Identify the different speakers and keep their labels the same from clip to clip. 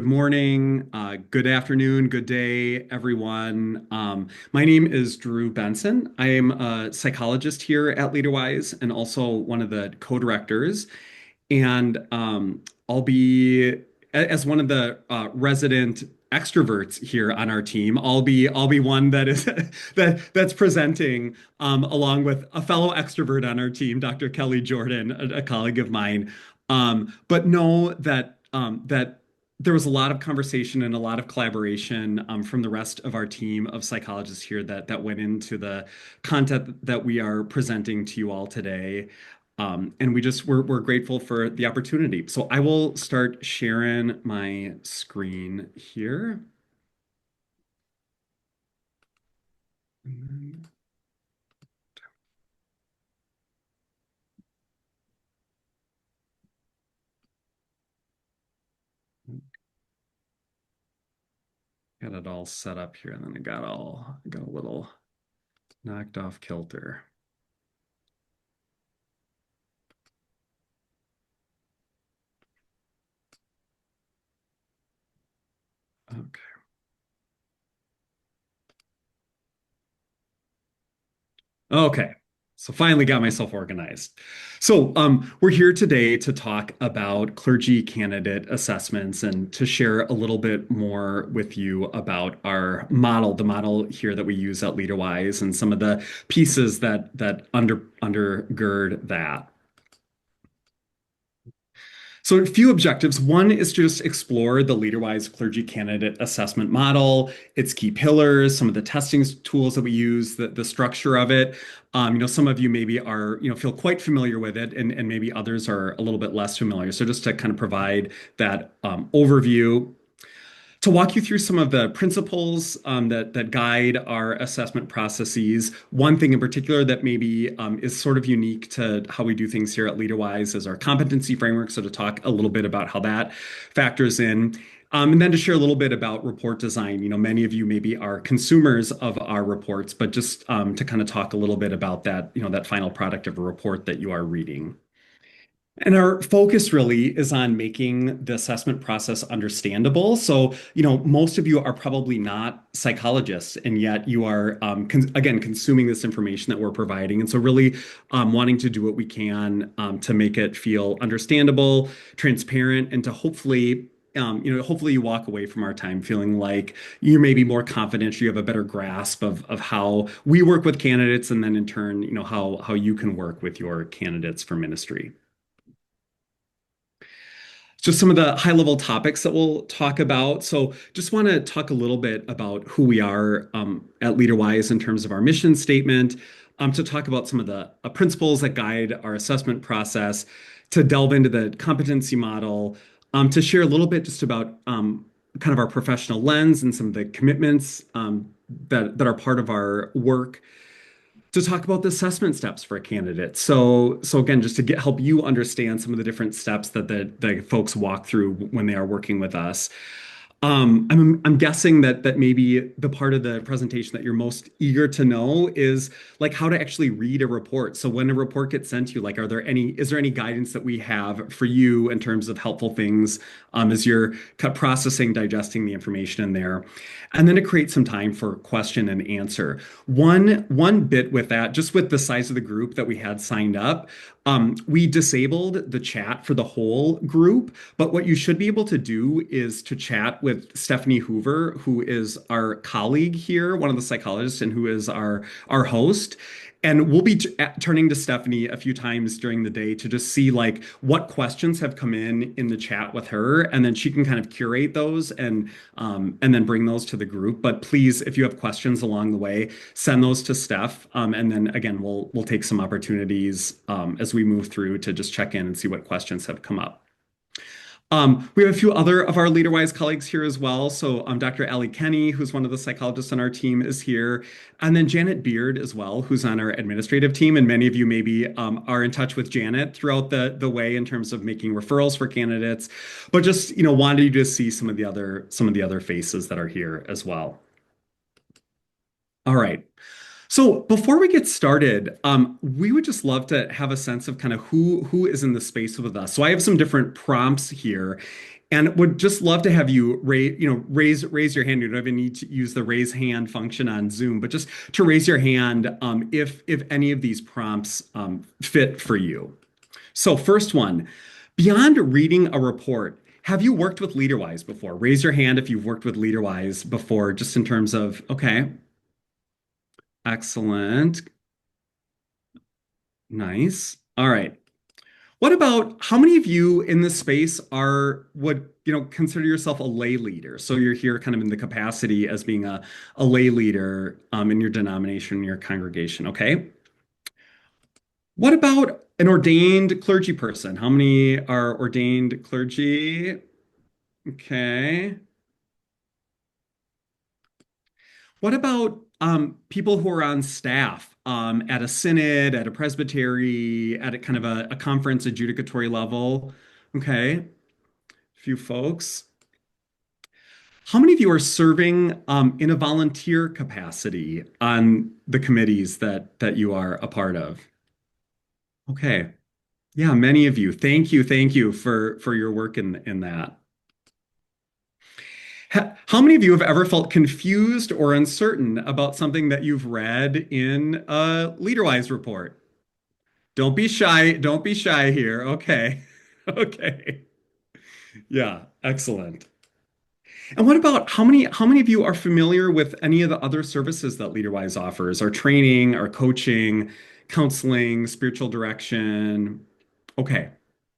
Speaker 1: Good morning, good afternoon, good day, everyone. My name is Drew Benson. I am a psychologist here at LeaderWise and also one of the co-directors. And I'll be as one of the resident extroverts here on our team. I'll be one that is that's presenting along with a fellow extrovert on our team, Dr. Kelly Jordan, a colleague of mine. But know that there was a lot of conversation and a lot of collaboration from the rest of our team of psychologists here that went into the content that we are presenting to you all today. And we're grateful for the opportunity. So I will start sharing my screen here. Got it all set up here, and then I got a little knocked off kilter. Okay. Okay. So finally got myself organized. So we're here today to talk about clergy candidate assessments and to share a little bit more with you about our model, the model here that we use at LeaderWise and some of the pieces that undergird that. So a few objectives. One is to just explore the LeaderWise clergy candidate assessment model, its key pillars, some of the testing tools that we use, the structure of it. Some of you maybe are, feel quite familiar with it, and maybe others are a little bit less familiar. So just to kind of provide that overview, to walk you through some of the principles that guide our assessment processes. One thing in particular that maybe is sort of unique to how we do things here at LeaderWise is our competency framework. So to talk a little bit about how that factors in. And then to share a little bit about report design. Many of you maybe are consumers of our reports, but just to kind of talk a little bit about that, that final product of a report that you are reading. And our focus really is on making the assessment process understandable. So, most of you are probably not psychologists, and yet you are, again, consuming this information that we're providing. And so, really wanting to do what we can to make it feel understandable, transparent, and to hopefully you walk away from our time feeling like you're maybe more confident, you have a better grasp of how we work with candidates, and then in turn, how you can work with your candidates for ministry. Just some of the high level topics that we'll talk about. So, just want to talk a little bit about who we are at LeaderWise in terms of our mission statement, to talk about some of the principles that guide our assessment process, to delve into the competency model, to share a little bit just about kind of our professional lens and some of the commitments that are part of our work, to talk about the assessment steps for a candidate. So again, just to help you understand some of the different steps that the folks walk through when they are working with us. I'm guessing that maybe the part of the presentation that you're most eager to know is like how to actually read a report. So when a report gets sent to you, like, is there any guidance that we have for you in terms of helpful things as you're processing, digesting the information in there? And then to create some time for question and answer. One bit with that, just with the size of the group that we had signed up, we disabled the chat for the whole group, but what you should be able to do is to chat with Stephanie Hoover, who is our colleague here, one of the psychologists, and who is our host. And we'll be turning to Stephanie a few times during the day to just see like what questions have come in the chat with her, and then she can kind of curate those and then bring those to the group. But please, if you have questions along the way, send those to Steph, and then again we'll take some opportunities as we move through to just check in and see what questions have come up. We have a few other of our LeaderWise colleagues here as well. So Dr. Allie Kenny, who's one of the psychologists on our team, is here. And then Janet Beard as well, who's on our administrative team. And many of you maybe are in touch with Janet throughout the way in terms of making referrals for candidates. But just, wanted you to see some of the other faces that are here as well. All right. So before we get started, we would just love to have a sense of kind of who is in the space with us. So I have some different prompts here. And would just love to have you raise your hand. You don't even need to use the raise hand function on Zoom, but just to raise your hand if any of these prompts fit for you. So first one, beyond reading a report, have you worked with LeaderWise before? Raise your hand if you've worked with LeaderWise before, just in terms of, okay, excellent, nice. All right. What about how many of you in this space would, consider yourself a lay leader? So you're here kind of in the capacity as being a lay leader in your denomination, your congregation, okay? What about an ordained clergy person? How many are ordained clergy? Okay. What about people who are on staff at a synod, at a presbytery, at a kind of a conference, a judicatory level? Okay, a few folks. How many of you are serving in a volunteer capacity on the committees that you are a part of? Okay, yeah, many of you. Thank you for your work in that. How many of you have ever felt confused or uncertain about something that you've read in a LeaderWise report? Don't be shy. Don't be shy here. Okay. Okay. Yeah, excellent. And what about how many of you are familiar with any of the other services that LeaderWise offers? Our training, our coaching, counseling, spiritual direction. Okay.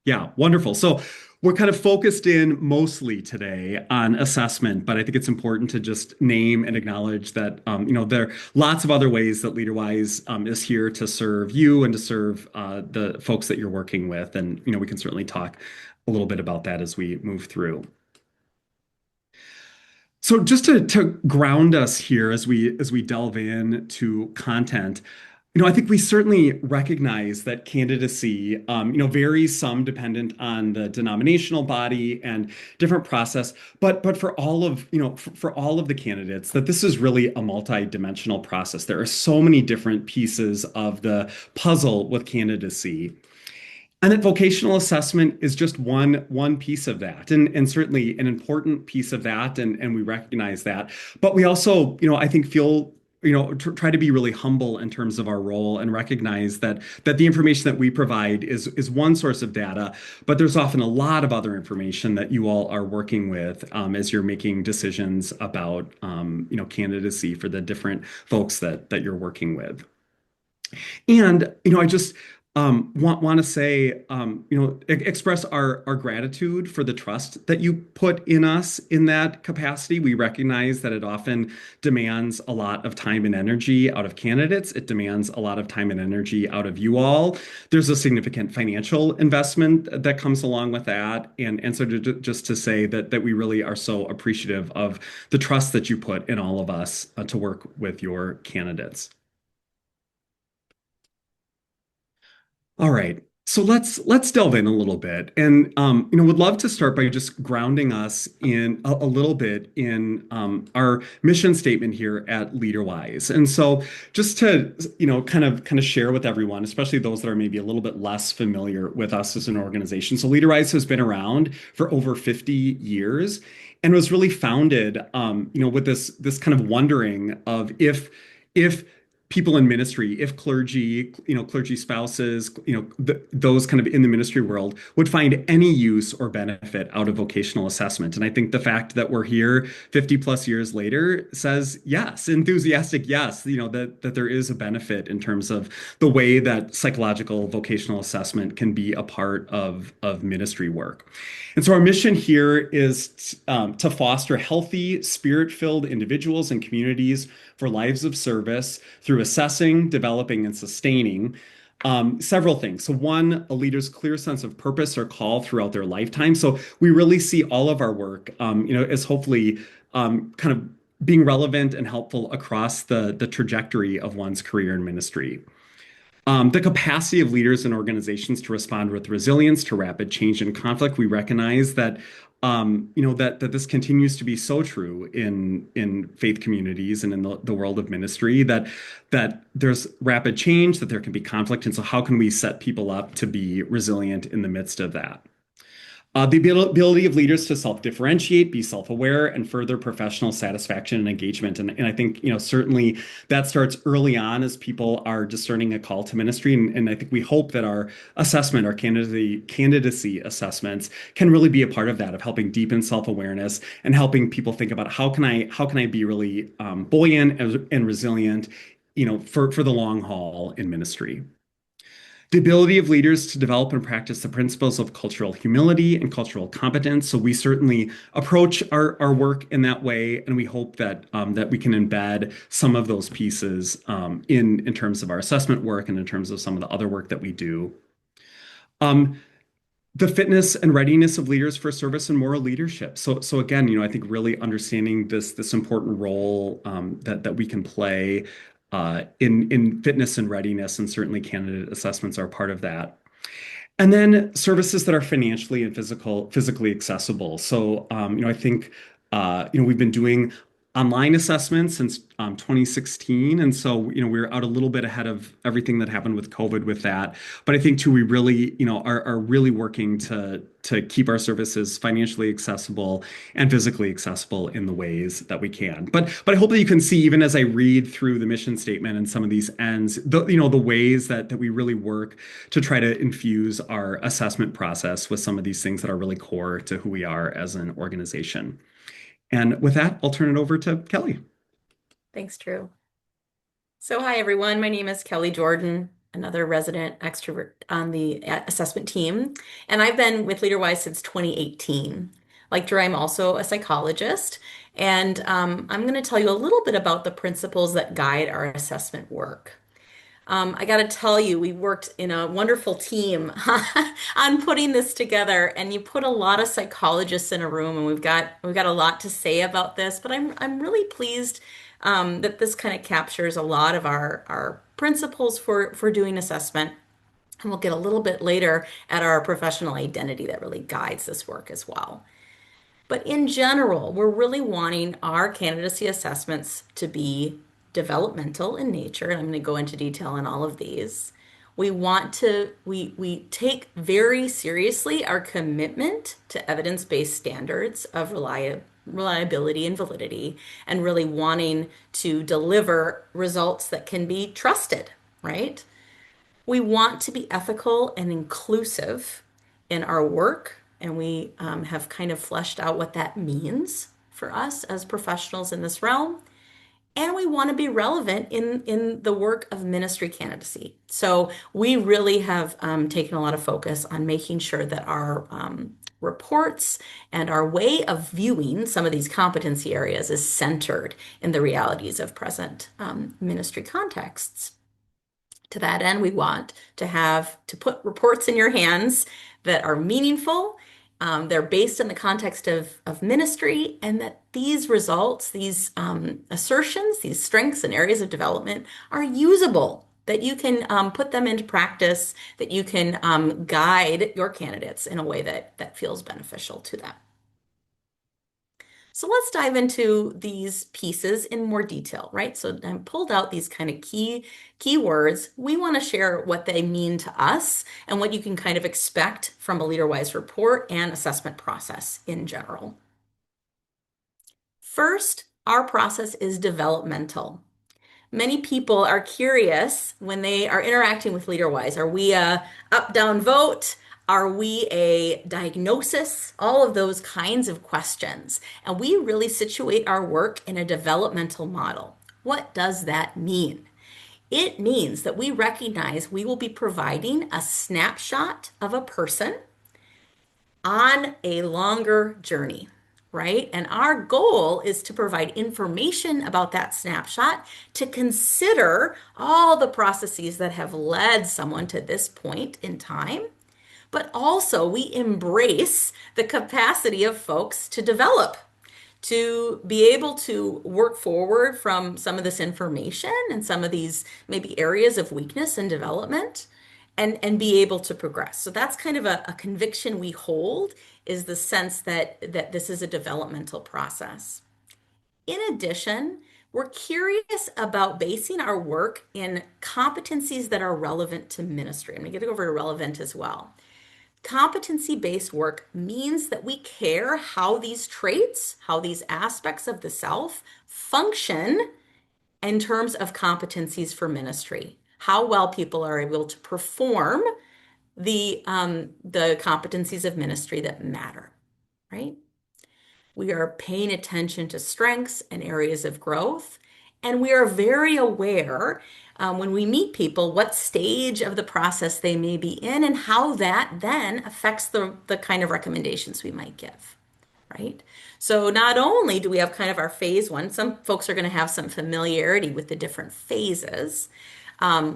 Speaker 1: Yeah, wonderful. So we're kind of focused in mostly today on assessment, but I think it's important to just name and acknowledge that there are lots of other ways that LeaderWise is here to serve you and to serve the folks that you're working with, and we can certainly talk a little bit about that as we move through. So just to ground us here as we delve into content, I think we certainly recognize that candidacy, varies some dependent on the denominational body and different process, but for all of, for all of the candidates, that this is really a multi-dimensional process. There are so many different pieces of the puzzle with candidacy. And that vocational assessment is just one piece of that, and certainly an important piece of that, and we recognize that. But we also, I think feel, try to be really humble in terms of our role and recognize that the information that we provide is one source of data, but there's often a lot of other information that you all are working with as you're making decisions about, candidacy for the different folks that you're working with. And I just want to say, express our gratitude for the trust that you put in us in that capacity. We recognize that it often demands a lot of time and energy out of candidates. It demands a lot of time and energy out of you all. There's a significant financial investment that comes along with that, and so just to say that we really are so appreciative of the trust that you put in all of us to work with your candidates. All right. So let's delve in a little bit, and would love to start by just grounding us in a little bit in our mission statement here at LeaderWise. And so just to kind of share with everyone, especially those that are maybe a little bit less familiar with us as an organization. So LeaderWise has been around for over 50 years and was really founded, with this kind of wondering of if people in ministry, if clergy, clergy spouses, those kind of in the ministry world would find any use or benefit out of vocational assessment. And I think the fact that we're here 50 plus years later says yes, enthusiastic yes, that there is a benefit in terms of the way that psychological vocational assessment can be a part of ministry work. And so our mission here is to foster healthy, spirit-filled individuals and communities for lives of service through assessing, developing, and sustaining several things. So one, a leader's clear sense of purpose or call throughout their lifetime. So we really see all of our work, as hopefully kind of being relevant and helpful across the trajectory of one's career in ministry. The capacity of leaders and organizations to respond with resilience to rapid change and conflict. We recognize that that this continues to be so true in faith communities and in the world of ministry, that there's rapid change, that there can be conflict, and so how can we set people up to be resilient in the midst of that? The ability of leaders to self-differentiate, be self-aware, and further professional satisfaction and engagement. And I think, certainly that starts early on as people are discerning a call to ministry. And I think we hope that our assessment, our candidacy assessments can really be a part of that, of helping deepen self-awareness and helping people think about how can I be really buoyant and resilient, for the long haul in ministry. The ability of leaders to develop and practice the principles of cultural humility and cultural competence. So we certainly approach our work in that way, and we hope that we can embed some of those pieces in terms of our assessment work and in terms of some of the other work that we do. Um, the fitness and readiness of leaders for service and moral leadership. So again, I think really understanding this important role that we can play in fitness and readiness, and certainly candidate assessments are part of that. And then services that are financially and physically accessible. So, I think, we've been doing online assessments since 2016. And so, we're out a little bit ahead of everything that happened with COVID with that. But I think too, we really, are really working to keep our services financially accessible and physically accessible in the ways that we can. But I hope that you can see, even as I read through the mission statement and some of these ends, the ways that we really work to try to infuse our assessment process with some of these things that are really core to who we are as an organization. And with that, I'll turn it over to Kelly.
Speaker 2: Thanks, Drew. So, hi everyone. My name is Kelly Jordan, another resident extrovert on the assessment team, and I've been with LeaderWise since 2018. Like Drew, I'm also a psychologist, and I'm going to tell you a little bit about the principles that guide our assessment work. I got to tell you, we worked in a wonderful team on putting this together, and you put a lot of psychologists in a room, and we've got a lot to say about this. But I'm really pleased that this kind of captures a lot of our principles for doing assessment. And we'll get a little bit later at our professional identity that really guides this work as well. But in general, we're really wanting our candidacy assessments to be developmental in nature, and I'm going to go into detail on all of these. We take very seriously our commitment to evidence-based standards of reliability and validity, and really wanting to deliver results that can be trusted, right? We want to be ethical and inclusive in our work, and we have kind of fleshed out what that means for us as professionals in this realm. And we want to be relevant in the work of ministry candidacy. So we really have taken a lot of focus on making sure that our reports and our way of viewing some of these competency areas is centered in the realities of present ministry contexts. To that end, we want to put reports in your hands that are meaningful. They're based in the context of ministry, and that these results, these assertions, these strengths and areas of development are usable, that you can put them into practice, that you can guide your candidates in a way that feels beneficial to them. So let's dive into these pieces in more detail, right? So I pulled out these kind of keywords. We want to share what they mean to us and what you can kind of expect from a LeaderWise report and assessment process in general. First, our process is developmental. Many people are curious when they are interacting with LeaderWise. Are we a up-down vote? Are we a diagnosis? All of those kinds of questions. And we really situate our work in a developmental model. What does that mean? It means that we recognize we will be providing a snapshot of a person on a longer journey, right? And our goal is to provide information about that snapshot, to consider all the processes that have led someone to this point in time. But also, we embrace the capacity of folks to develop, to be able to work forward from some of this information and some of these maybe areas of weakness and development, and be able to progress. So that's kind of a conviction we hold, is the sense that this is a developmental process. In addition, we're curious about basing our work in competencies that are relevant to ministry. I'm going to get over to relevant as well. Competency-based work means that we care how these traits, how these aspects of the self function in terms of competencies for ministry, how well people are able to perform the competencies of ministry that matter, right? We are paying attention to strengths and areas of growth, and we are very aware when we meet people what stage of the process they may be in and how that then affects the kind of recommendations we might give, right? So not only do we have kind of our phase one, some folks are going to have some familiarity with the different phases.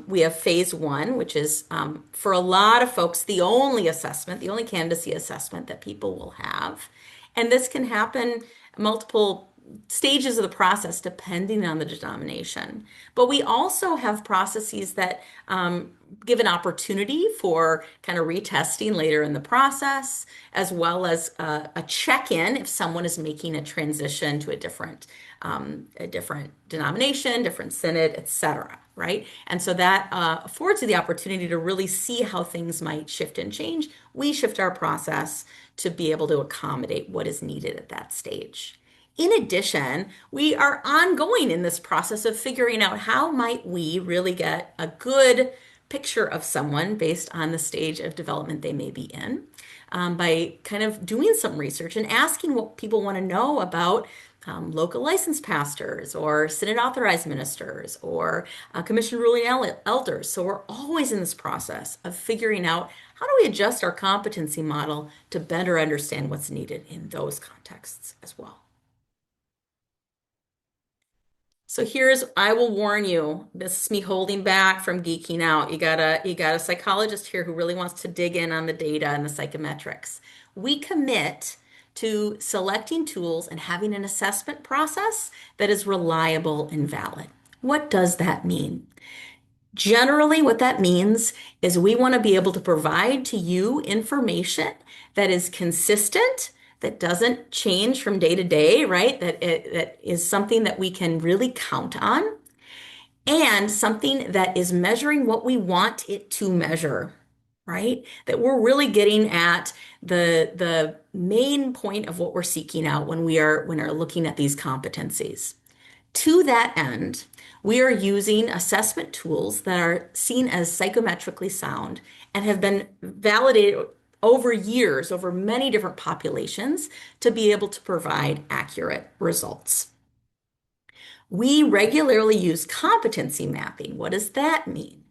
Speaker 2: We have phase one, which is for a lot of folks, the only assessment, the only candidacy assessment that people will have. And this can happen multiple stages of the process depending on the denomination. But we also have processes that give an opportunity for kind of retesting later in the process, as well as a check-in if someone is making a transition to a different denomination, different synod, etc. Right? And so that affords you the opportunity to really see how things might shift and change. We shift our process to be able to accommodate what is needed at that stage. In addition, we are ongoing in this process of figuring out how might we really get a good picture of someone based on the stage of development they may be in, by kind of doing some research and asking what people want to know about local licensed pastors or synod authorized ministers or commissioned ruling elders. So we're always in this process of figuring out how do we adjust our competency model to better understand what's needed in those contexts as well. So I will warn you, this is me holding back from geeking out. You got a psychologist here who really wants to dig in on the data and the psychometrics. We commit to selecting tools and having an assessment process that is reliable and valid. What does that mean? Generally, what that means is we want to be able to provide to you information that is consistent, that doesn't change from day to day, right? That is something that we can really count on, and something that is measuring what we want it to measure, right? That we're really getting at the main point of what we're seeking out when we're looking at these competencies. To that end, we are using assessment tools that are seen as psychometrically sound and have been validated over years, over many different populations, to be able to provide accurate results. We regularly use competency mapping. What does that mean?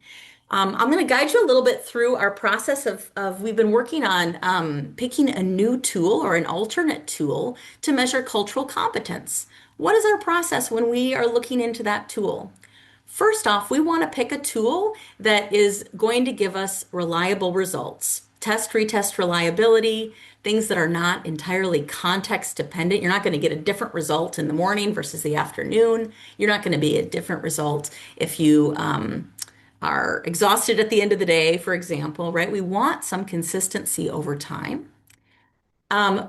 Speaker 2: I'm going to guide you a little bit through our process of we've been working on picking a new tool or an alternate tool to measure cultural competence. What is our process when we are looking into that tool? First off, we want to pick a tool that is going to give us reliable results. Test, retest reliability, things that are not entirely context dependent. You're not going to get a different result in the morning versus the afternoon. You're not going to be a different result if you are exhausted at the end of the day, for example, right? We want some consistency over time.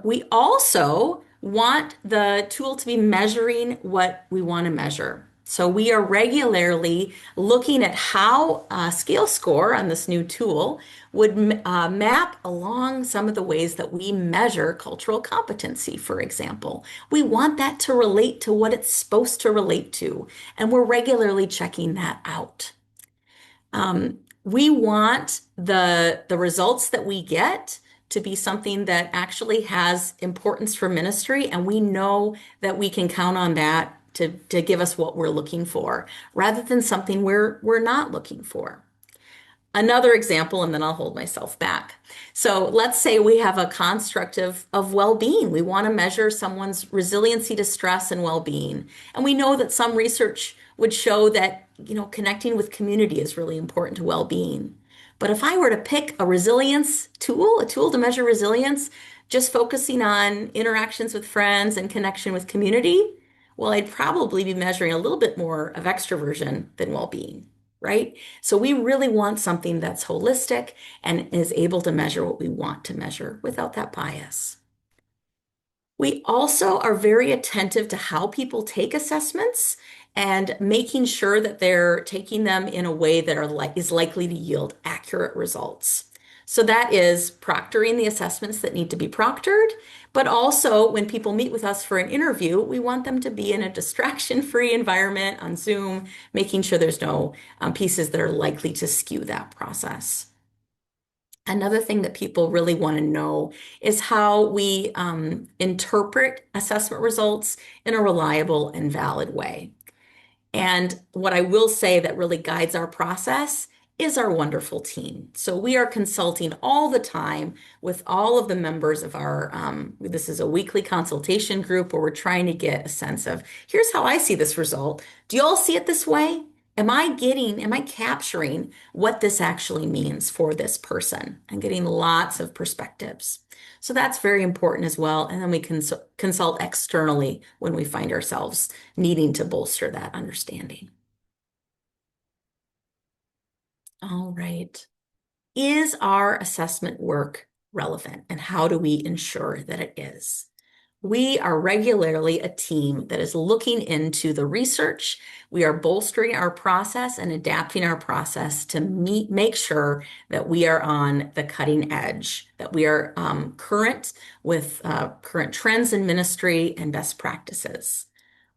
Speaker 2: We also want the tool to be measuring what we want to measure. So we are regularly looking at how a scale score on this new tool would map along some of the ways that we measure cultural competency, for example. We want that to relate to what it's supposed to relate to, and we're regularly checking that out. We want the results that we get to be something that actually has importance for ministry, and we know that we can count on that to give us what we're looking for, rather than something we're not looking for. Another example, and then I'll hold myself back. So let's say we have a construct of well-being. We want to measure someone's resiliency to stress and well-being. And we know that some research would show that, connecting with community is really important to well-being. But if I were to pick a resilience tool, a tool to measure resilience, just focusing on interactions with friends and connection with community, well, I'd probably be measuring a little bit more of extroversion than well-being, right? So we really want something that's holistic and is able to measure what we want to measure without that bias. We also are very attentive to how people take assessments and making sure that they're taking them in a way that is likely to yield accurate results. So that is proctoring the assessments that need to be proctored, but also when people meet with us for an interview, we want them to be in a distraction-free environment on Zoom, making sure there's no pieces that are likely to skew that process. Another thing that people really want to know is how we interpret assessment results in a reliable and valid way. And what I will say that really guides our process is our wonderful team. So we are consulting all the time with all of the members of our, this is a weekly consultation group where we're trying to get a sense of, here's how I see this result. Do you all see it this way? Am I capturing what this actually means for this person? I'm getting lots of perspectives. So that's very important as well. And then we can consult externally when we find ourselves needing to bolster that understanding. All right. Is our assessment work relevant, and how do we ensure that it is? We are regularly a team that is looking into the research. We are bolstering our process and adapting our process to make sure that we are on the cutting edge, that we are current with current trends in ministry and best practices.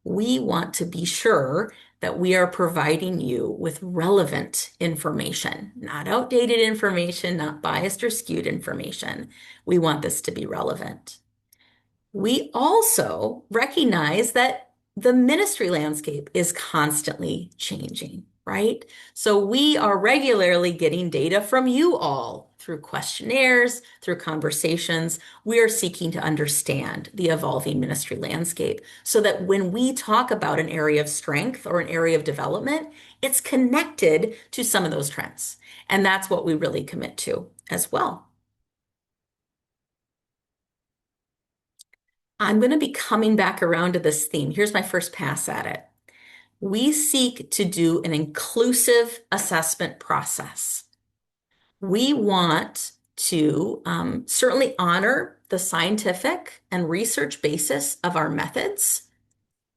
Speaker 2: We want to be sure that we are providing you with relevant information, not outdated information, not biased or skewed information. We want this to be relevant. We also recognize that the ministry landscape is constantly changing, right? So we are regularly getting data from you all through questionnaires, through conversations. We are seeking to understand the evolving ministry landscape so that when we talk about an area of strength or an area of development, it's connected to some of those trends. And that's what we really commit to as well. I'm going to be coming back around to this theme. Here's my first pass at it. We seek to do an inclusive assessment process. We want to certainly honor the scientific and research basis of our methods.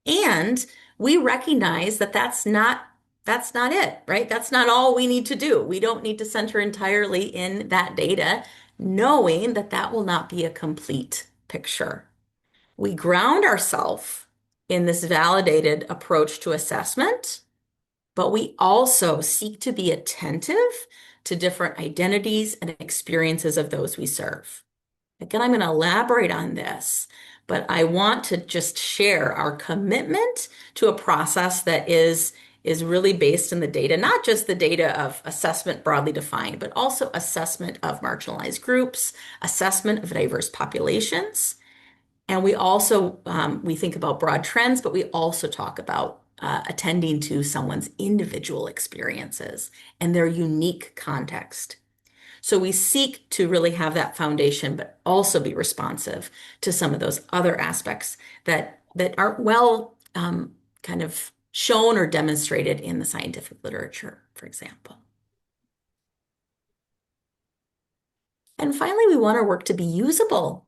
Speaker 2: And we recognize that that's not it, right? That's not all we need to do. We don't need to center entirely in that data, knowing that that will not be a complete picture. We ground ourselves in this validated approach to assessment, but we also seek to be attentive to different identities and experiences of those we serve. Again, I'm going to elaborate on this, but I want to just share our commitment to a process that is really based in the data, not just the data of assessment broadly defined, but also assessment of marginalized groups, assessment of diverse populations. And we also we think about broad trends, but we also talk about attending to someone's individual experiences and their unique context. So we seek to really have that foundation, but also be responsive to some of those other aspects that aren't well kind of shown or demonstrated in the scientific literature, for example. And finally, we want our work to be usable.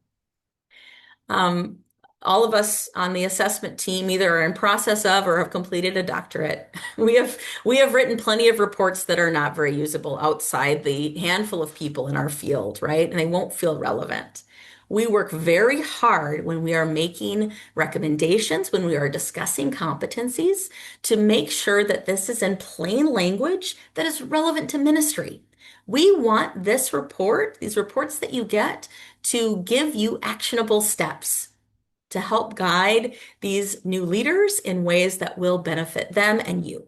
Speaker 2: Um, all of us on the assessment team either are in process of or have completed a doctorate. We have written plenty of reports that are not very usable outside the handful of people in our field, right? And they won't feel relevant. We work very hard when we are making recommendations, when we are discussing competencies, to make sure that this is in plain language that is relevant to ministry. We want this report, these reports that you get, to give you actionable steps to help guide these new leaders in ways that will benefit them and you.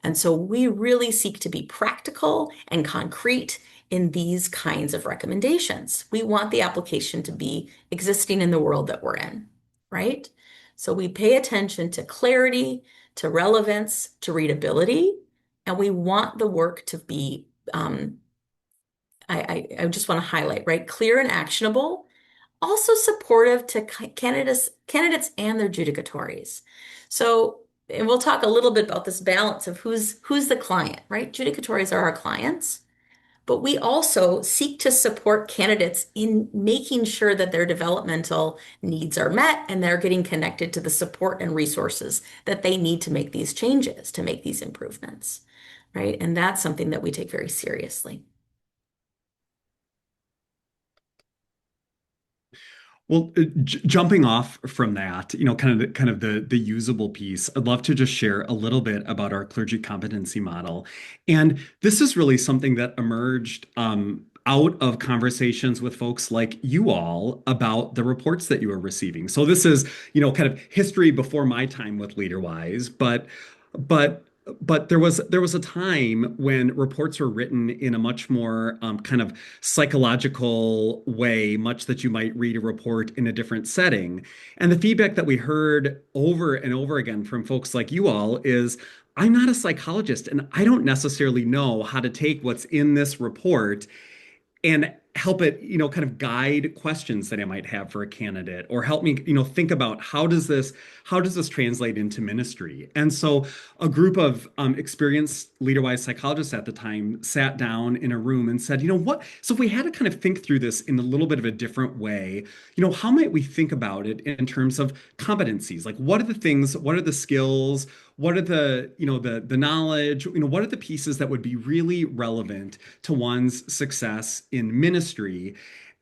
Speaker 2: And so we really seek to be practical and concrete in these kinds of recommendations. We want the application to be existing in the world that we're in, right? So we pay attention to clarity, to relevance, to readability, and we want the work to be I just want to highlight, right? Clear and actionable, also supportive to candidates and their judicatories. So, and we'll talk a little bit about this balance of who's the client, right? Judicatories are our clients, but we also seek to support candidates in making sure that their developmental needs are met and they're getting connected to the support and resources that they need to make these changes, to make these improvements, right? And that's something that we take very seriously.
Speaker 1: Well, jumping off from that, kind of the usable piece, I'd love to just share a little bit about our clergy competency model. And this is really something that emerged out of conversations with folks like you all about the reports that you are receiving. So this is, kind of history before my time with LeaderWise, but but there was a time when reports were written in a much more kind of psychological way, much that you might read a report in a different setting. And the feedback that we heard over and over again from folks like you all is, I'm not a psychologist and I don't necessarily know how to take what's in this report and help it, kind of guide questions that I might have for a candidate, or help me, think about how does this translate into ministry? And so a group of experienced leader-wise psychologists at the time sat down in a room and said, what? So if we had to kind of think through this in a little bit of a different way, how might we think about it in terms of competencies? Like, what are the things, what are the skills? What are the knowledge, what are the pieces that would be really relevant to one's success in ministry?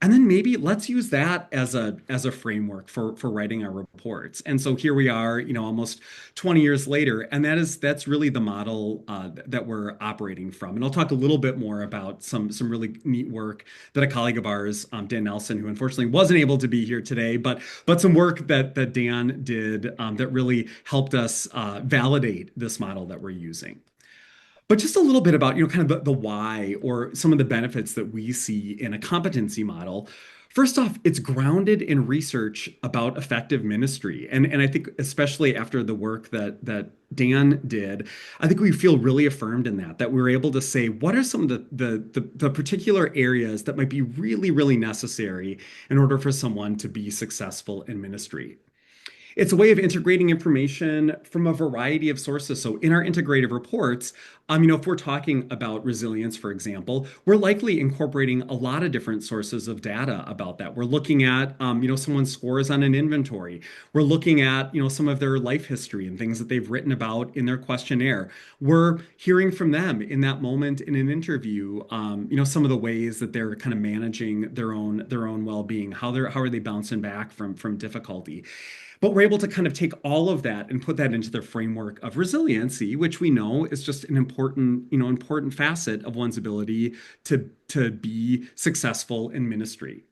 Speaker 1: And then maybe let's use that as a framework for writing our reports. And so here we are, almost 20 years later, and that's really the model that we're operating from. And I'll talk a little bit more about some really neat work that a colleague of ours, Dan Nelson, who unfortunately wasn't able to be here today, but some work that Dan did that really helped us validate this model that we're using. But just a little bit about, kind of the why or some of the benefits that we see in a competency model. First off, it's grounded in research about effective ministry. And I think especially after the work that Dan did, I think we feel really affirmed in that we were able to say, what are some of the particular areas that might be really, really necessary in order for someone to be successful in ministry? It's a way of integrating information from a variety of sources. So in our integrative reports, if we're talking about resilience, for example, we're likely incorporating a lot of different sources of data about that. We're looking at, someone's scores on an inventory. We're looking at, some of their life history and things that they've written about in their questionnaire. We're hearing from them in that moment in an interview, some of the ways that they're kind of managing their own well-being, how are they bouncing back from difficulty. But we're able to kind of take all of that and put that into the framework of resiliency, which we know is just an important facet of one's ability to be successful in ministry.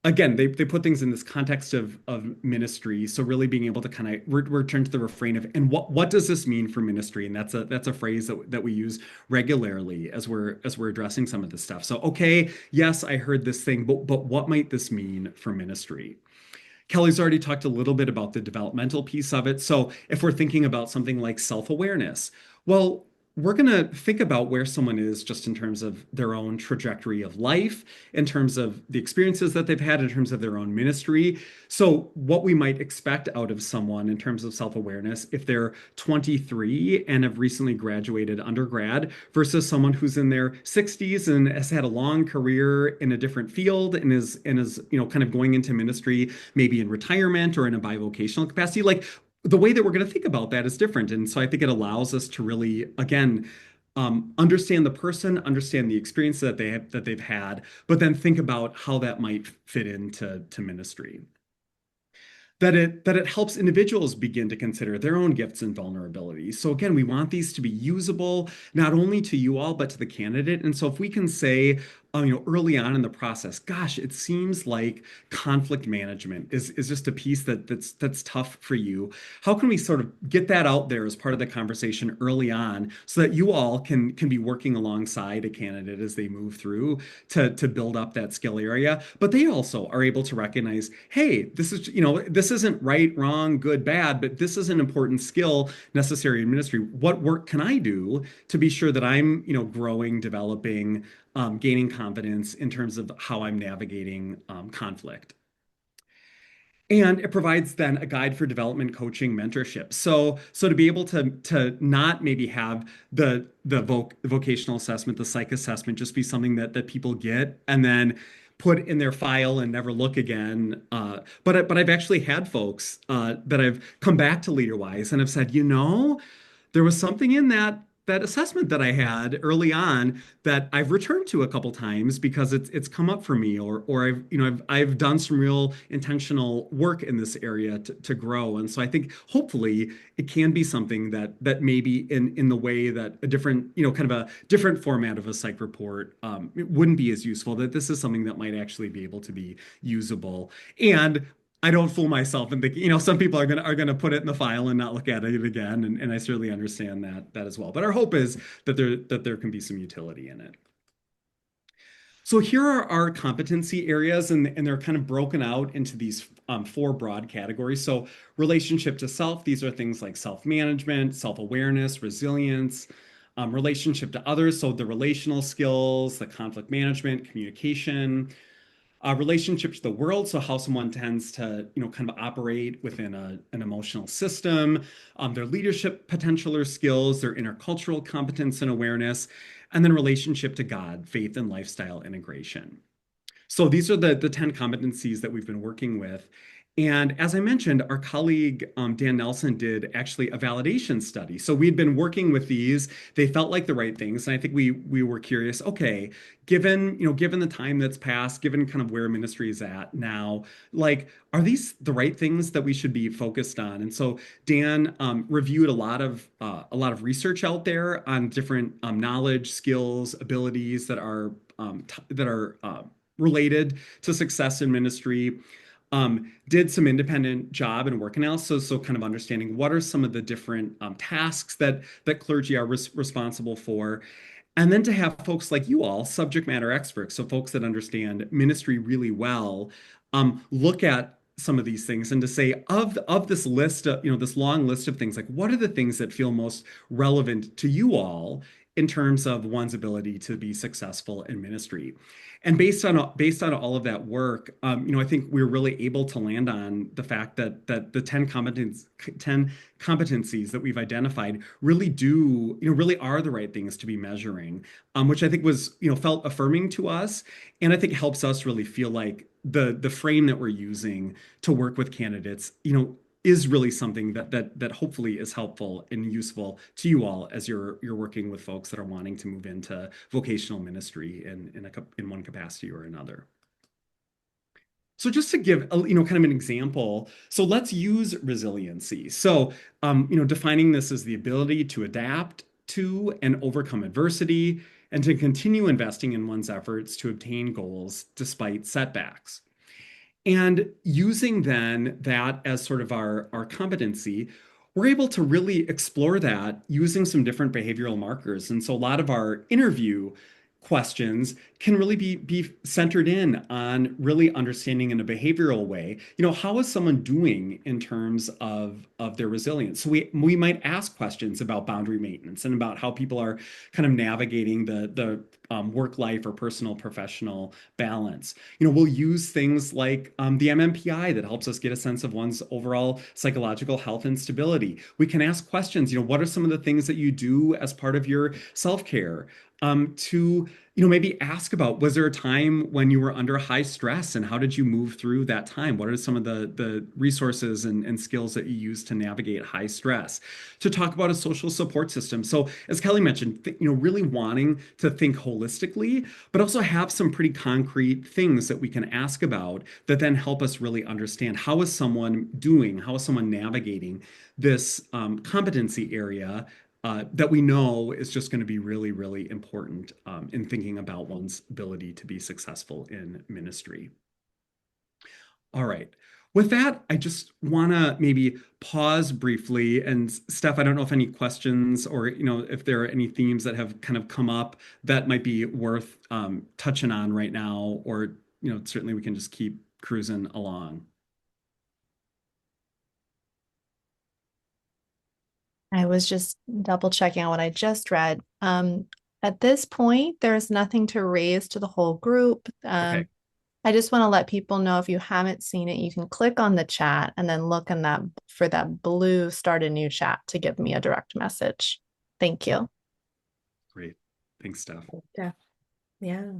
Speaker 1: Again, they put things in this context of ministry. So really being able to kind of return to the refrain of, and what does this mean for ministry? And that's a phrase that we use regularly as we're addressing some of this stuff. So, okay, yes, I heard this thing, but what might this mean for ministry? Kelly's already talked a little bit about the developmental piece of it. So if we're thinking about something like self-awareness, well, we're going to think about where someone is just in terms of their own trajectory of life, in terms of the experiences that they've had, in terms of their own ministry. So what we might expect out of someone in terms of self-awareness if they're 23 and have recently graduated undergrad versus someone who's in their 60s and has had a long career in a different field and is kind of going into ministry maybe in retirement or in a bivocational capacity. Like, the way that we're going to think about that is different. And so I think it allows us to really, again, understand the person, understand the experience that they've had, but then think about how that might fit into ministry. That it helps individuals begin to consider their own gifts and vulnerabilities. So again, we want these to be usable not only to you all but to the candidate. And so if we can say, early on in the process, gosh, it seems like conflict management is just a piece that's tough for you. How can we sort of get that out there as part of the conversation early on so that you all can be working alongside a candidate as they move through to build up that skill area, but they also are able to recognize, hey, this isn't right, wrong, good, bad, but this is an important skill necessary in ministry. What work can I do to be sure that I'm, growing, developing, gaining confidence in terms of how I'm navigating conflict? And it provides then a guide for development, coaching, mentorship. So to be able to not maybe have the vocational assessment, the psych assessment, just be something that people get and then put in their file and never look again. But I've actually had folks that I've come back to LeaderWise and have said, there was something in that that assessment that I had early on that I've returned to a couple times because it's come up for me, or I've done some real intentional work in this area to grow. And so I think hopefully it can be something that maybe in the way that a different, kind of a different format of a psych report, it wouldn't be as useful, that this is something that might actually be able to be usable. And I don't fool myself and think, some people are gonna put it in the file and not look at it again, and I certainly understand that as well. But our hope is that there can be some utility in it. So here are our competency areas, and they're kind of broken out into these four broad categories. So relationship to self, these are things like self-management, self-awareness, resilience, relationship to others, so the relational skills, the conflict management, communication, relationship to the world, so how someone tends to, kind of operate within an emotional system, their leadership potential or skills, their intercultural competence and awareness, and then relationship to God, faith, and lifestyle integration. So these are the 10 competencies that we've been working with. And as I mentioned, our colleague Dan Nelson did actually a validation study. So we'd been working with these. They felt like the right things. And I think we were curious, okay, given the time that's passed, given kind of where ministry is at now, like, are these the right things that we should be focused on? And so Dan reviewed a lot of research out there on different knowledge, skills, abilities that are related to success in ministry. Did some independent job and work analysis, so kind of understanding what are some of the different tasks that clergy are responsible for, and then to have folks like you all, subject matter experts, so folks that understand ministry really well, look at some of these things and to say of this list, this long list of things, like what are the things that feel most relevant to you all in terms of one's ability to be successful in ministry. And based on all of that work, I think we were really able to land on the fact that the 10 competencies that we've identified really are the right things to be measuring, which I think was, felt affirming to us. And I think helps us really feel like the frame that we're using to work with candidates, is really something that hopefully is helpful and useful to you all as you're working with folks that are wanting to move into vocational ministry in one capacity or another. So just to give kind of an example, so let's use resiliency. So defining this as the ability to adapt to and overcome adversity and to continue investing in one's efforts to obtain goals despite setbacks. And using then that as sort of our competency, we're able to really explore that using some different behavioral markers. And so a lot of our interview questions can really be centered in on really understanding in a behavioral way, how is someone doing in terms of their resilience? So we might ask questions about boundary maintenance and about how people are kind of navigating the work life or personal professional balance. We'll use things like the MMPI that helps us get a sense of one's overall psychological health and stability. We can ask questions, what are some of the things that you do as part of your self-care? To maybe ask about, was there a time when you were under high stress and how did you move through that time? What are some of the resources and skills that you use to navigate high stress? To talk about a social support system. So as Kelly mentioned, really wanting to think holistically, but also have some pretty concrete things that we can ask about that then help us really understand, how is someone doing? How is someone navigating this competency area that we know is just going to be really, really important in thinking about one's ability to be successful in ministry. All right. With that, I just want to maybe pause briefly. And Steph, I don't know if any questions or, if there are any themes that have kind of come up that might be worth touching on right now, or, certainly we can just keep cruising along.
Speaker 3: I was just double checking on what I just read. At this point, there's nothing to raise to the whole group.
Speaker 1: Okay.
Speaker 3: I just want to let people know, if you haven't seen it, you can click on the chat and then look in that for that blue start a new chat to give me a direct message. Thank you.
Speaker 1: Great. Thanks, Steph.
Speaker 2: Yeah.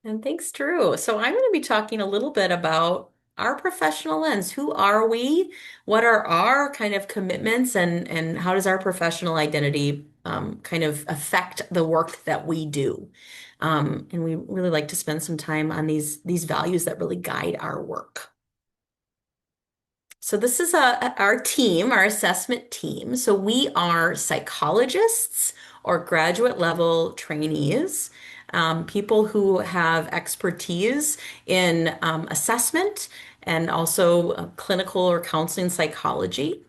Speaker 2: And thanks, Drew. So I'm going to be talking a little bit about our professional lens. Who are we? What are our kind of commitments and how does our professional identity kind of affect the work that we do? And we really like to spend some time on these values that really guide our work. So this is our team, our assessment team. So we are psychologists or graduate level trainees, people who have expertise in assessment and also clinical or counseling psychology.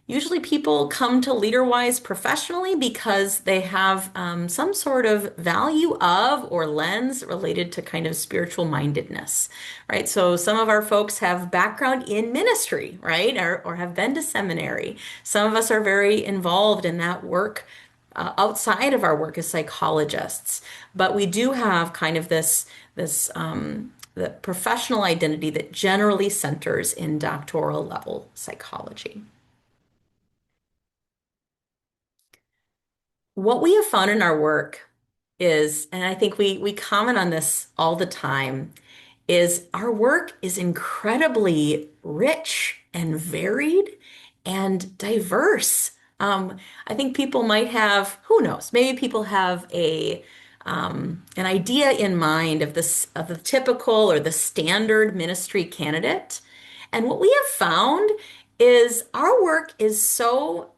Speaker 2: Usually people come to LeaderWise professionally because they have some sort of value of or lens related to kind of spiritual mindedness, right? So some of our folks have background in ministry, right? Or have been to seminary. Some of us are very involved in that work outside of our work as psychologists. But we do have kind of this the professional identity that generally centers in doctoral level psychology. What we have found in our work is, and I think we comment on this all the time, is our work is incredibly rich and varied and diverse. I think people might have, who knows, maybe people have an idea in mind of this of the typical or the standard ministry candidate. And what we have found is our work is so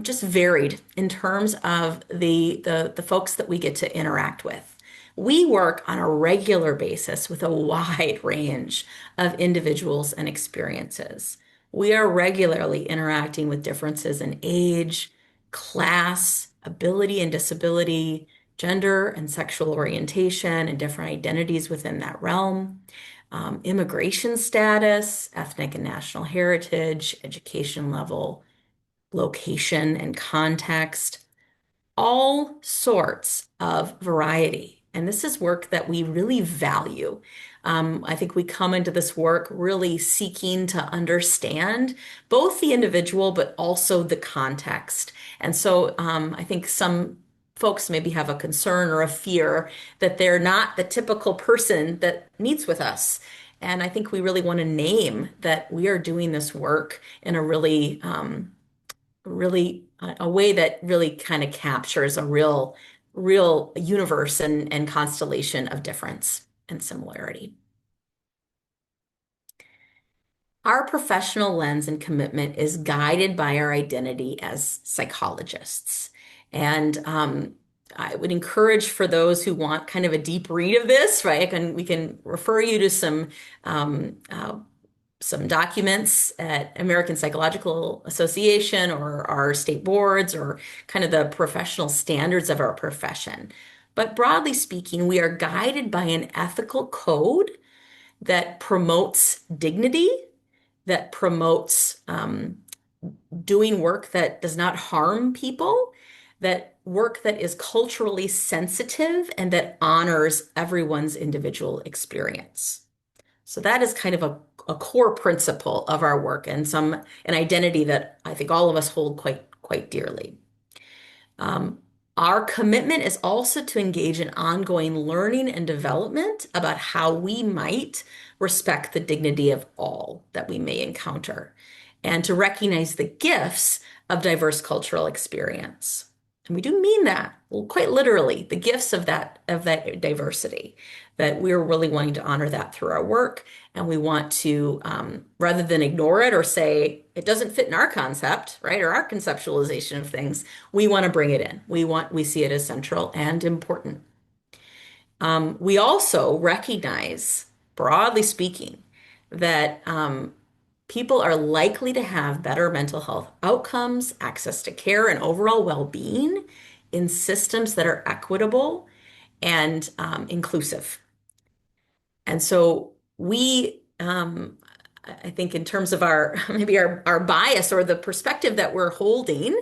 Speaker 2: just varied in terms of the folks that we get to interact with. We work on a regular basis with a wide range of individuals and experiences. We are regularly interacting with differences in age, class, ability and disability, gender and sexual orientation, and different identities within that realm, immigration status, ethnic and national heritage, education level, location and context, all sorts of variety. And this is work that we really value. I think we come into this work really seeking to understand both the individual, but also the context. And so I think some folks maybe have a concern or a fear that they're not the typical person that meets with us. And I think we really want to name that we are doing this work in a really a way that really kind of captures a real universe and constellation of difference and similarity. Our professional lens and commitment is guided by our identity as psychologists. And I would encourage for those who want kind of a deep read of this, right? We can refer you to um, uh, some documents at American Psychological Association or our state boards or kind of the professional standards of our profession. But broadly speaking, we are guided by an ethical code that promotes dignity, that promotes doing work that does not harm people, that work that is culturally sensitive and that honors everyone's individual experience. So that is kind of a core principle of our work and an identity that I think all of us hold quite dearly. Um, our commitment is also to engage in ongoing learning and development about how we might respect the dignity of all that we may encounter and to recognize the gifts of diverse cultural experience. And we do mean that, well, quite literally, the gifts of that diversity, that we're really wanting to honor that through our work. And we want to, rather than ignore it or say it doesn't fit in our concept, right, or our conceptualization of things, we want to bring it in. We see it as central and important. We also recognize, broadly speaking, that people are likely to have better mental health outcomes, access to care, and overall well-being in systems that are equitable and inclusive. And so I think in terms of our maybe our bias or the perspective that we're holding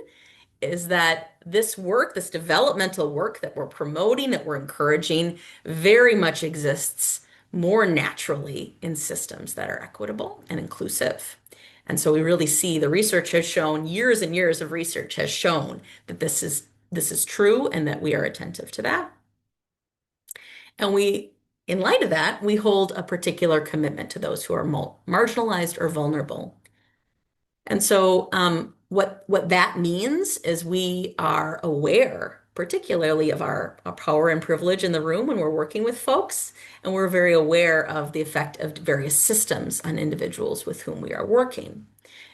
Speaker 2: is that this work, this developmental work that we're promoting, that we're encouraging, very much exists more naturally in systems that are equitable and inclusive. And so we really see the research has shown, years and years of research has shown that this is true and that we are attentive to that. And we In light of that, we hold a particular commitment to those who are marginalized or vulnerable. And so, what that means is we are aware, particularly of our power and privilege in the room when we're working with folks, and we're very aware of the effect of various systems on individuals with whom we are working.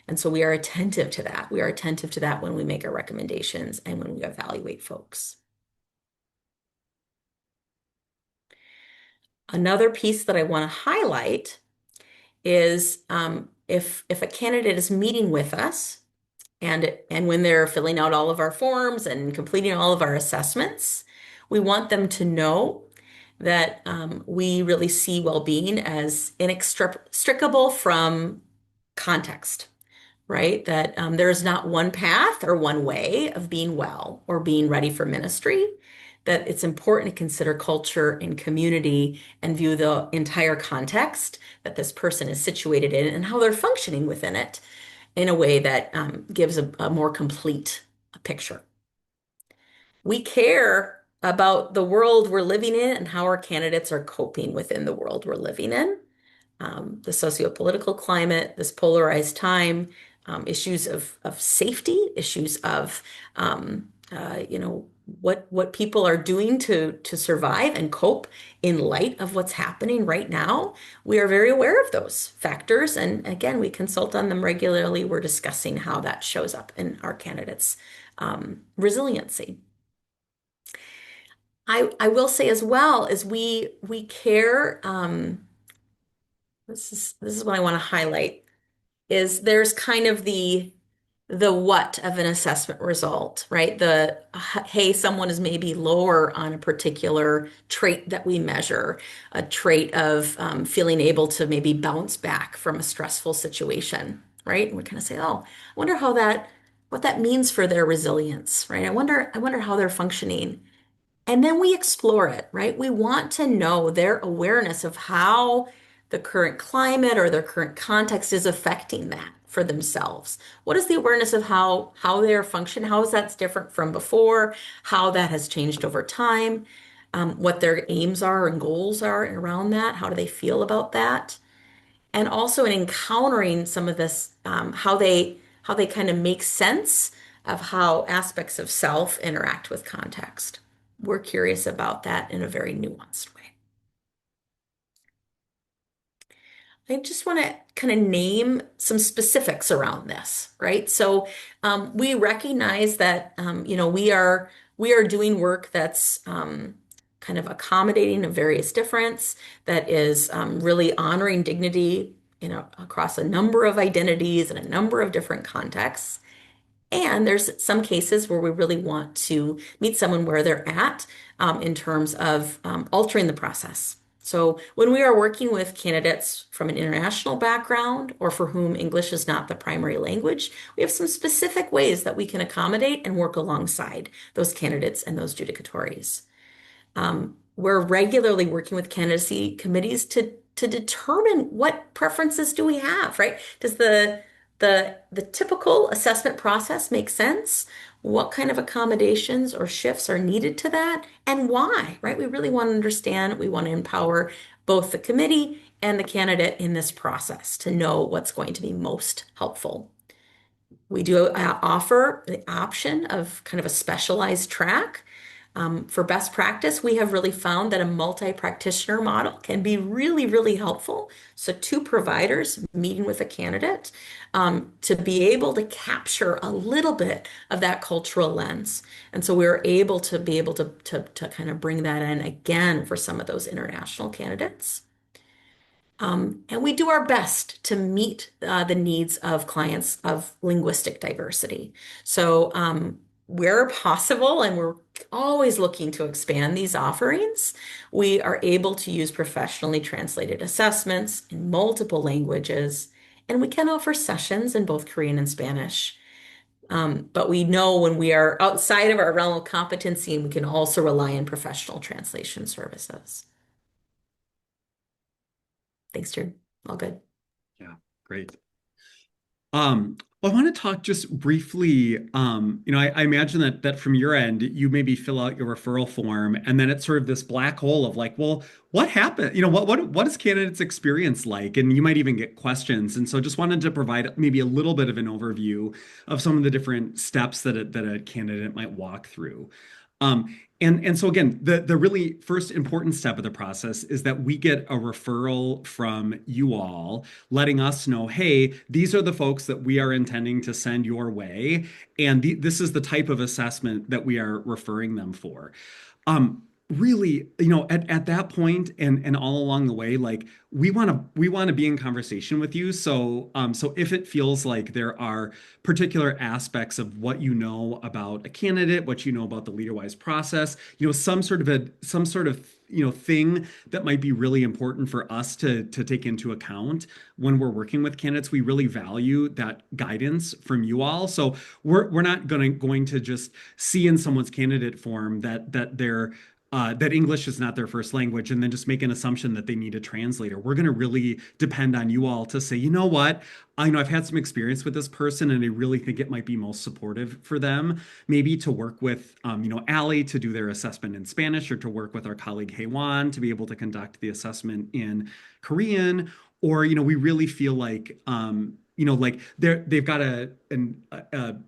Speaker 2: And so we are attentive to that. We are attentive to that when we make our recommendations and when we evaluate folks. Another piece that I want to highlight is if a candidate is meeting with us and when they're filling out all of our forms and completing all of our assessments, we want them to know that we really see well-being as inextricable from context, right? That there is not one path or one way of being well or being ready for ministry, that it's important to consider culture and community and view the entire context that this person is situated in and how they're functioning within it in a way that gives a more complete picture. We care about the world we're living in and how our candidates are coping within the world we're living in. The socio-political climate, this polarized time, issues of safety, issues of what people are doing to survive and cope in light of what's happening right now. We are very aware of those factors, and again, we consult on them regularly. We're discussing how that shows up in our candidates' resiliency. I will say as well as we care. This is what I want to highlight is there's kind of the what of an assessment result, right? Hey, someone is maybe lower on a particular trait that we measure, a trait of feeling able to maybe bounce back from a stressful situation, right? And we kind of say, oh, I wonder what that means for their resilience, right? I wonder how they're functioning. And then we explore it, right? We want to know their awareness of how the current climate or their current context is affecting that for themselves. What is the awareness of how they're functioning? How is that different from before? How that has changed over time? What their aims are and goals are around that? How do they feel about that? And also in encountering some of this, how they kind of make sense of how aspects of self interact with context. We're curious about that in a very nuanced way. I just want to kind of name some specifics around this, right? So we recognize that we are doing work that's kind of accommodating of various difference, that is really honoring dignity, across a number of identities and a number of different contexts. And there's some cases where we really want to meet someone where they're at in terms of altering the process. So when we are working with candidates from an international background or for whom English is not the primary language, we have some specific ways that we can accommodate and work alongside those candidates and those judicatories. We're regularly working with candidacy committees to determine what preferences do we have, right? Does the typical assessment process make sense? What kind of accommodations or shifts are needed to that, and why, right? We really want to understand, we want to empower both the committee and the candidate in this process to know what's going to be most helpful. We do offer the option of kind of a specialized track. For best practice, we have really found that a multi-practitioner model can be really, really helpful. So two providers meeting with a candidate to be able to capture a little bit of that cultural lens. And so we were able to kind of bring that in again for some of those international candidates. And we do our best to meet the needs of clients of linguistic diversity. So where possible, and we're always looking to expand these offerings, we are able to use professionally translated assessments in multiple languages, and we can offer sessions in both Korean and Spanish. But we know when we are outside of our realm of competency, and we can also rely on professional translation services. Thanks, Drew. All good.
Speaker 1: Yeah, great. Well, I want to talk just briefly. I imagine that from your end, you maybe fill out your referral form, and then it's sort of this black hole of like, well, what happened? What is candidate's experience like? And you might even get questions. And so, just wanted to provide maybe a little bit of an overview of some of the different steps that a candidate might walk through. And so again, the really first important step of the process is that we get a referral from you all letting us know, hey, these are the folks that we are intending to send your way, and this is the type of assessment that we are referring them for. Really, at that point and all along the way, like we want to be in conversation with you. So if it feels like there are particular aspects of what you know about a candidate, what you know about the LeaderWise process, some sort of thing that might be really important for us to take into account when we're working with candidates, we really value that guidance from you all. So we're not going to just see in someone's candidate form that English is not their first language and then just make an assumption that they need a translator. We're going to really depend on you all to say, you know what? I know I've had some experience with this person and I really think it might be most supportive for them, maybe to work with, Allie to do their assessment in Spanish or to work with our colleague Heywan to be able to conduct the assessment in Korean. Or, we really feel like they've got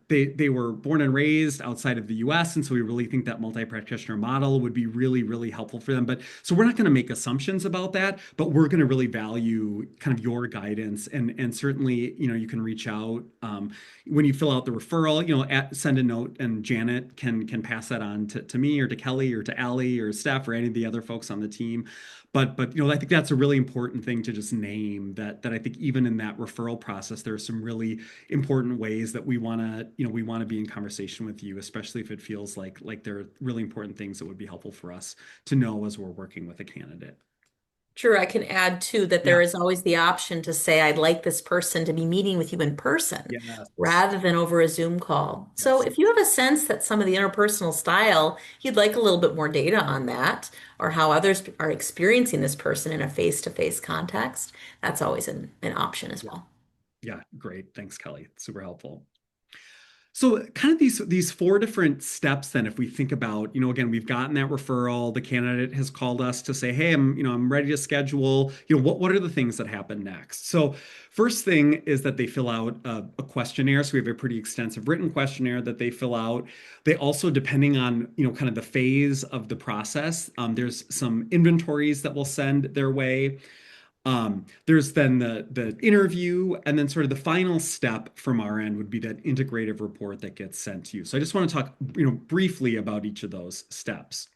Speaker 1: they were born and raised outside of the US, and so we really think that multi-practitioner model would be really, really helpful for them. But so we're not going to make assumptions about that, but we're going to really value kind of your guidance, and certainly, you can reach out when you fill out the referral, send a note, and Janet can pass that on to me or to Kelly or to Allie or Steph or any of the other folks on the team. But I think that's a really important thing to just name that I think even in that referral process, there are some really important ways that we want to be in conversation with you, especially if it feels like there are really important things that would be helpful for us to know as we're working with a candidate.
Speaker 2: Sure, I can add too that
Speaker 1: Yeah.
Speaker 2: there is always the option to say, I'd like this person to be meeting with you in person
Speaker 1: Yes.
Speaker 2: rather than over a Zoom call. So
Speaker 1: Yes.
Speaker 2: if you have a sense that some of the interpersonal style, you'd like a little bit more data on that or how others are experiencing this person in a face-to-face context, that's always an option as
Speaker 1: Yeah.
Speaker 2: well.
Speaker 1: Yeah. Great. Thanks, Kelly. Super helpful. So kind of these four different steps then, if we think about, again, we've gotten that referral, the candidate has called us to say, hey, I'm ready to schedule, what are the things that happen next? So first thing is that they fill out a questionnaire. So we have a pretty extensive written questionnaire that they fill out. They also, depending on, kind of the phase of the process, there's some inventories that we'll send their way. There's then the interview, and then sort of the final step from our end would be that integrative report that gets sent to you. So I just want to talk, briefly about each of those steps.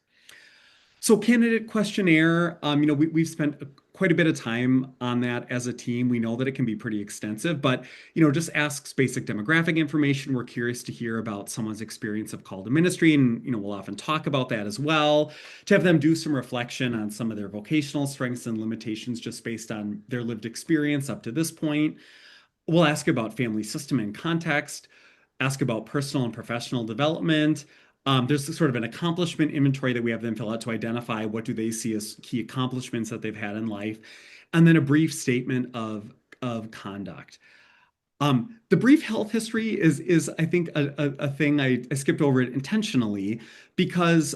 Speaker 1: So candidate questionnaire, we've spent quite a bit of time on that as a team. We know that it can be pretty extensive, but, just asks basic demographic information. We're curious to hear about someone's experience of call to ministry, and, we'll often talk about that as well, to have them do some reflection on some of their vocational strengths and limitations just based on their lived experience up to this point. We'll ask about family system and context, ask about personal and professional development. There's sort of an accomplishment inventory that we have them fill out to identify what do they see as key accomplishments that they've had in life, and then a brief statement of conduct. The brief health history is I think a thing I skipped over it intentionally because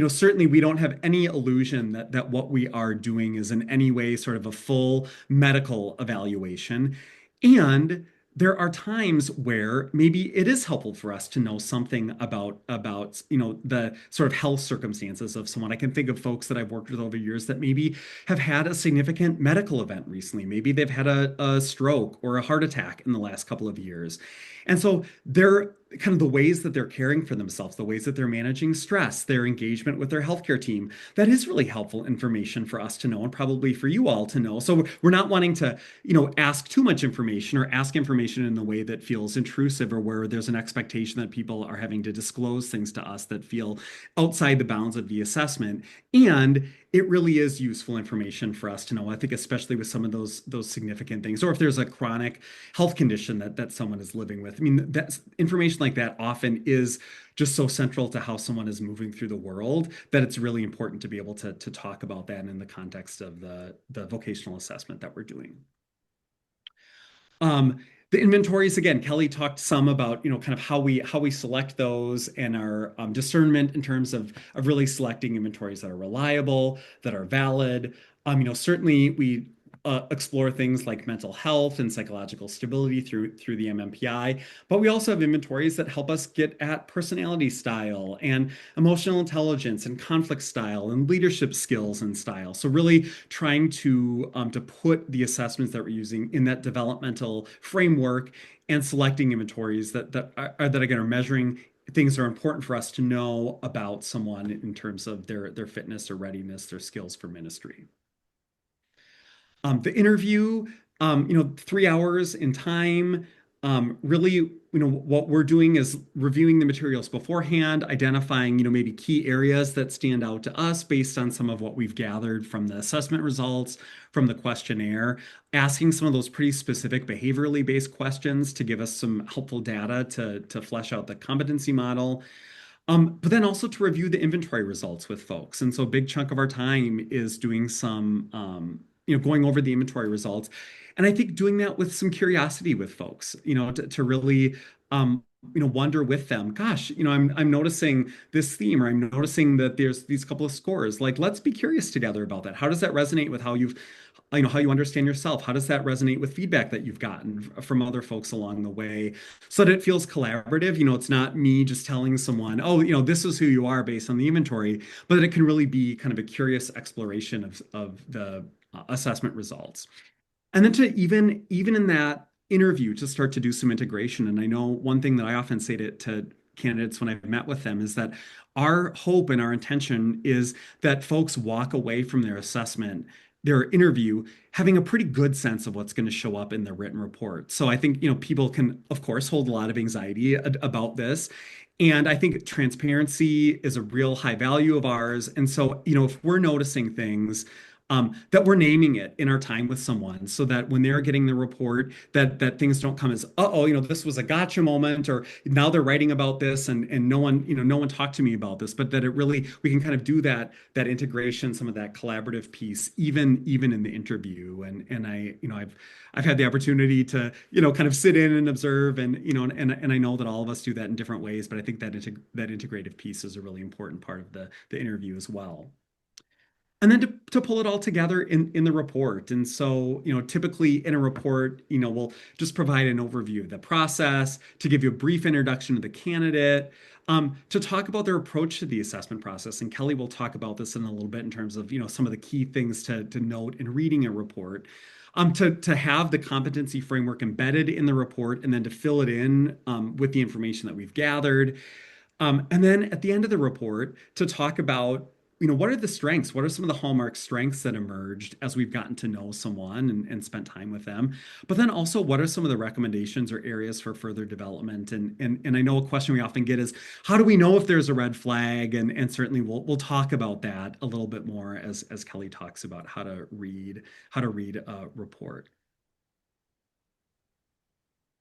Speaker 1: certainly we don't have any illusion that what we are doing is in any way sort of a full medical evaluation. And there are times where maybe it is helpful for us to know something about the sort of health circumstances of someone. I can think of folks that I've worked with over years that maybe have had a significant medical event recently. Maybe they've had a stroke or a heart attack in the last couple of years. And so they're kind of the ways that they're caring for themselves, the ways that they're managing stress, their engagement with their healthcare team. That is really helpful information for us to know and probably for you all to know. So we're not wanting to, ask too much information or ask information in the way that feels intrusive or where there's an expectation that people are having to disclose things to us that feel outside the bounds of the assessment. And it really is useful information for us to know. I think especially with some of those significant things, or if there's a chronic health condition that someone is living with. I mean, that information like that often is just so central to how someone is moving through the world that it's really important to be able to talk about that in the context of the vocational assessment that we're doing. Um, The inventories, again, Kelly talked some about, kind of how we select those and our discernment in terms of really selecting inventories that are reliable, that are valid. Certainly we explore things like mental health and psychological stability through the MMPI, but we also have inventories that help us get at personality style and emotional intelligence and conflict style and leadership skills and style. So really trying to put the assessments that we're using in that developmental framework and selecting inventories that again are measuring things that are important for us to know about someone in terms of their fitness or readiness, their skills for ministry. The interview, 3 hours in time. Really, what we're doing is reviewing the materials beforehand, identifying, maybe key areas that stand out to us based on some of what we've gathered from the assessment results, from the questionnaire, asking some of those pretty specific behaviorally based questions to give us some helpful data to flesh out the competency model. But then also to review the inventory results with folks. And so a big chunk of our time is doing some, going over the inventory results. And I think doing that with some curiosity with folks, to really, wonder with them, gosh, I'm noticing this theme, or I'm noticing that there's these couple of scores. Like, let's be curious together about that. How does that resonate with how you understand yourself? How does that resonate with feedback that you've gotten from other folks along the way so that it feels collaborative? It's not me just telling someone, oh, this is who you are based on the inventory, but that it can really be kind of a curious exploration of the assessment results. And then to even in that interview to start to do some integration. And I know one thing that I often say to candidates when I've met with them is that our hope and our intention is that folks walk away from their assessment, their interview, having a pretty good sense of what's going to show up in the written report. So I think, people can, of course, hold a lot of anxiety about this. And I think transparency is a real high value of ours. And so, if we're noticing things, that we're naming it in our time with someone so that when they're getting the report that things don't come as, uh-oh, this was a gotcha moment, or now they're writing about this and no one talked to me about this, but that it really, we can kind of do that integration, some of that collaborative piece, even in the interview. And I've had the opportunity to, kind of sit in and observe and I know that all of us do that in different ways, but I think that integrative piece is a really important part of the interview as well. And then to pull it all together in the report. And so, typically in a report, we'll just provide an overview of the process, to give you a brief introduction to the candidate, to talk about their approach to the assessment process. And Kelly will talk about this in a little bit in terms of, some of the key things to note in reading a report. To have the competency framework embedded in the report and then to fill it in with the information that we've gathered. And then at the end of the report, to talk about, what are the strengths? What are some of the hallmark strengths that emerged as we've gotten to know someone and spent time with them? But then also, what are some of the recommendations or areas for further development? And I know a question we often get is, how do we know if there's a red flag? And certainly we'll talk about that a little bit more as Kelly talks about how to read a report.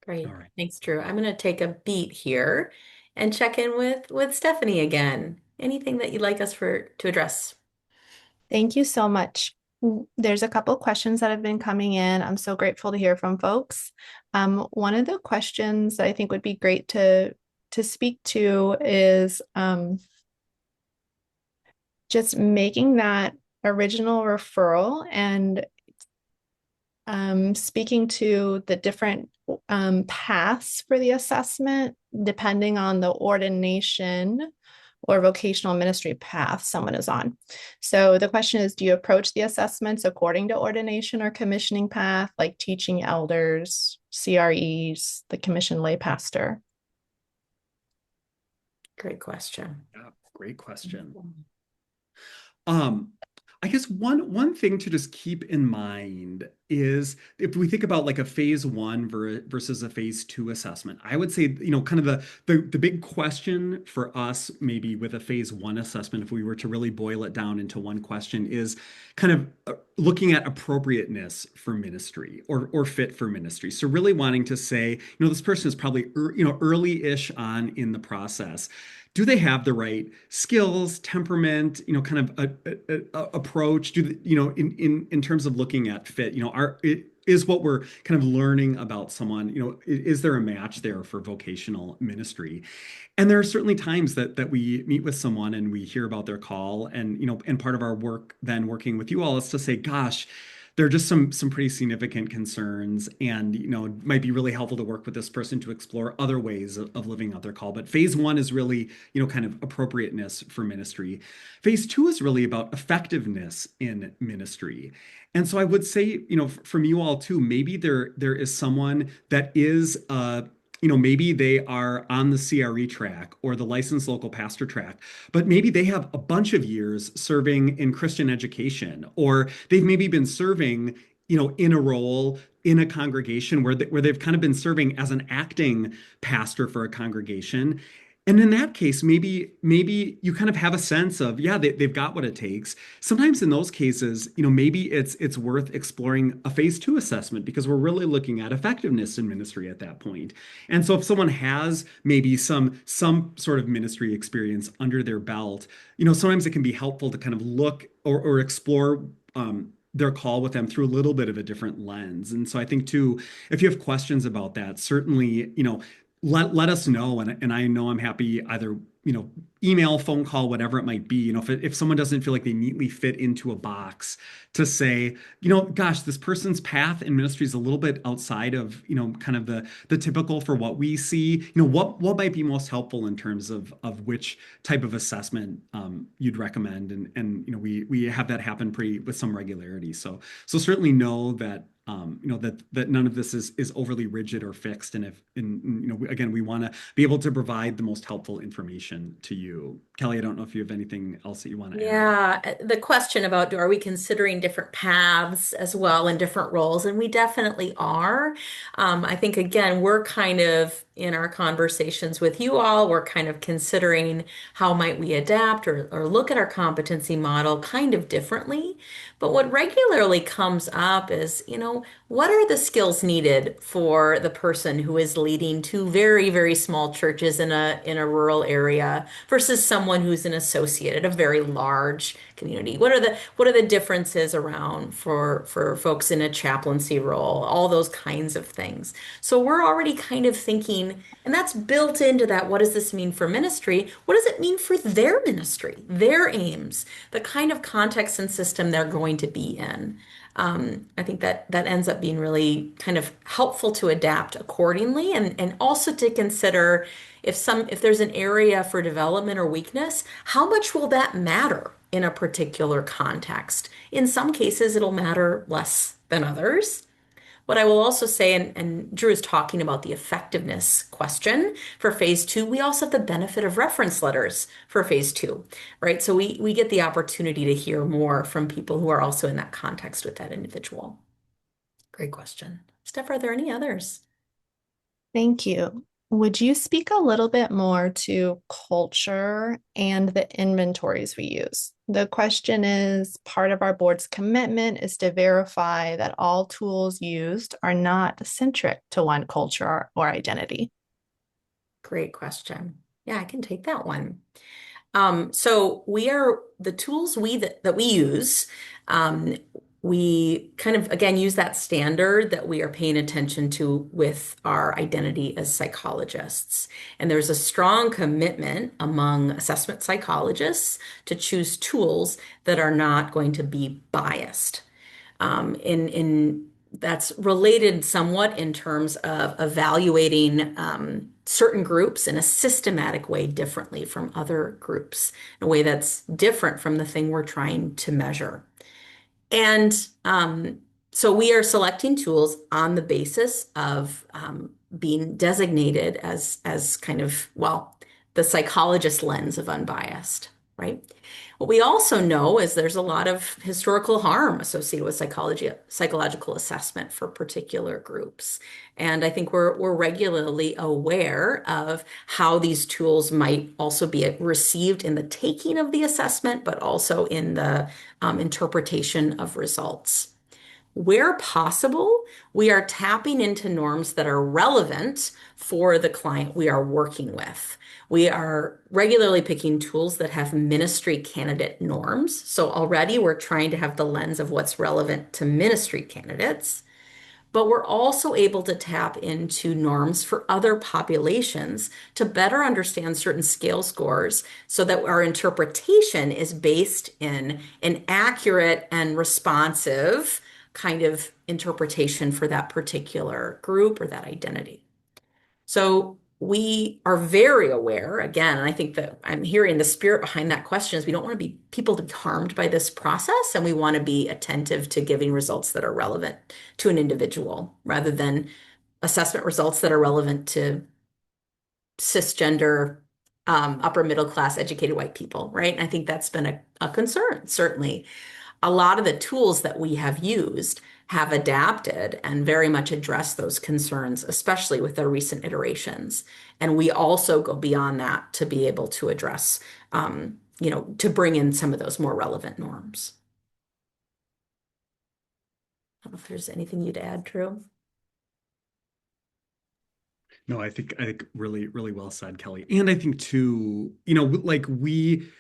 Speaker 2: Great.
Speaker 1: All right.
Speaker 2: Thanks, Drew. I'm going to take a beat here and check in with Stephanie again. Anything that you'd like us to address?
Speaker 3: Thank you so much. There's a couple questions that have been coming in. I'm so grateful to hear from folks. One of the questions that I think would be great to speak to is just making that original referral and speaking to the different paths for the assessment, depending on the ordination or vocational ministry path someone is on. So the question is, do you approach the assessments according to ordination or commissioning path, like teaching elders, CREs, the commissioned lay pastor?
Speaker 2: Great question.
Speaker 1: Yeah, great question. I guess one thing to just keep in mind is if we think about like a phase one versus a phase two assessment, I would say, kind of the big question for us, maybe with a phase one assessment, if we were to really boil it down into one question, is kind of looking at appropriateness for ministry or fit for ministry. So really wanting to say, this person is probably, early-ish on in the process. Do they have the right skills, temperament, kind of approach? In terms of looking at fit, is what we're kind of learning about someone, is there a match there for vocational ministry? And there are certainly times that we meet with someone and we hear about their call, and and part of our work then working with you all is to say, gosh, there are just some pretty significant concerns, and it might be really helpful to work with this person to explore other ways of living out their call. But phase one is really, kind of appropriateness for ministry. Phase two is really about effectiveness in ministry. And so I would say, from you all too, maybe there is someone that is maybe they are on the CRE track or the licensed local pastor track, but maybe they have a bunch of years serving in Christian education, or they've maybe been serving, in a role in a congregation where they've kind of been serving as an acting pastor for a congregation. And in that case, maybe you kind of have a sense of, yeah, they've got what it takes. Sometimes in those cases, maybe it's worth exploring a phase two assessment, because we're really looking at effectiveness in ministry at that point. And so if someone has maybe some sort of ministry experience under their belt, sometimes it can be helpful to kind of look or explore their call with them through a little bit of a different lens. And so I think too, if you have questions about that, certainly, let us know. And I know I'm happy either, email, phone call, whatever it might be. If someone doesn't feel like they neatly fit into a box, to say, gosh, this person's path in ministry is a little bit outside of, kind of the typical for what we see. What might be most helpful in terms of which type of assessment you'd recommend. And we have that happen with some regularity. So certainly know that that none of this is overly rigid or fixed. And again, we want to be able to provide the most helpful information to you. Kelly, I don't know if you have anything else that you want to add.
Speaker 2: Yeah, the question about are we considering different paths as well in different roles? And we definitely are. I think, again, we're kind of in our conversations with you all, we're kind of considering how might we adapt or look at our competency model kind of differently. But what regularly comes up is, what are the skills needed for the person who is leading two very, very small churches in a rural area versus someone who's an associate at a very large community? What are the differences around for folks in a chaplaincy role? All those kinds of things. So we're already kind of thinking, and that's built into that. What does this mean for ministry? What does it mean for their ministry, their aims, the kind of context and system they're going to be in? I think that ends up being really kind of helpful to adapt accordingly, and also to consider if there's an area for development or weakness, how much will that matter in a particular context? In some cases, it'll matter less than others. What I will also say, and Drew is talking about the effectiveness question for phase two, we also have the benefit of reference letters for phase two, right? So we get the opportunity to hear more from people who are also in that context with that individual. Great question. Steph, are there any others?
Speaker 3: Thank you. Would you speak a little bit more to culture and the inventories we use? The question is, part of our board's commitment is to verify that all tools used are not centric to one culture or identity.
Speaker 2: Great question. Yeah, I can take that one. So the tools that we use, we kind of, again, use that standard that we are paying attention to with our identity as psychologists. And there's a strong commitment among assessment psychologists to choose tools that are not going to be biased. That's related somewhat in terms of evaluating certain groups in a systematic way differently from other groups, in a way that's different from the thing we're trying to measure. And so we are selecting tools on the basis of being designated as kind of, well, the psychologist lens of unbiased, right? What we also know is there's a lot of historical harm associated with psychological assessment for particular groups. And I think we're regularly aware of how these tools might also be received in the taking of the assessment, but also in the interpretation of results. Where possible, we are tapping into norms that are relevant for the client we are working with. We are regularly picking tools that have ministry candidate norms. So already we're trying to have the lens of what's relevant to ministry candidates. but we're also able to tap into norms for other populations to better understand certain scale scores so that our interpretation is based in an accurate and responsive kind of interpretation for that particular group or that identity. So we are very aware, again, and I think that I'm hearing the spirit behind that question is we don't want to be people to be harmed by this process, and we want to be attentive to giving results that are relevant to an individual rather than assessment results that are relevant to cisgender, upper middle class educated white people, right? And I think that's been a concern, certainly a lot of the tools that we have used have adapted and very much addressed those concerns, especially with their recent iterations. And we also go beyond that to be able to address, to bring in some of those more relevant norms. I don't know if there's anything you'd add, Drew.
Speaker 1: No, I think really, really well said, Kelly. And I think too, like we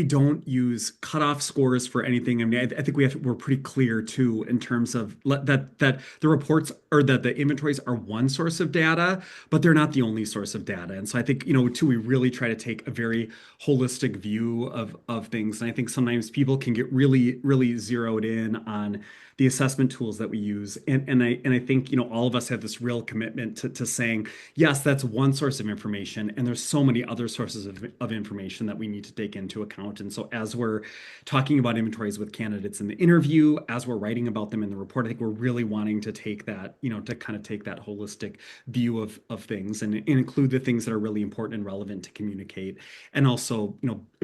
Speaker 1: don't use cutoff scores for anything. I mean, I think we're pretty clear too in terms of that the reports or that the inventories are one source of data, but they're not the only source of data. And so I think, too, we really try to take a very holistic view of things. And I think sometimes people can get really, really zeroed in on the assessment tools that we use. And I think, all of us have this real commitment to saying, yes, that's one source of information, and there's so many other sources of information that we need to take into account. And so as we're talking about inventories with candidates in the interview, as we're writing about them in the report, I think we're really wanting to take that, to kind of take that holistic view of things and include the things that are really important and relevant to communicate. And also,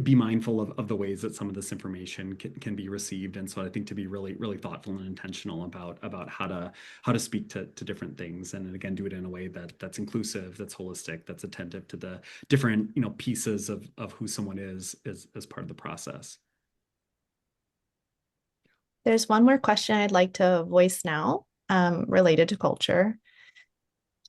Speaker 1: be mindful of the ways that some of this information can be received. And so I think to be really, really thoughtful and intentional about how to speak to different things. And again, do it in a way that's inclusive, that's holistic, that's attentive to the different, pieces of who someone is as part of the process.
Speaker 3: There's one more question I'd like to voice now, related to culture.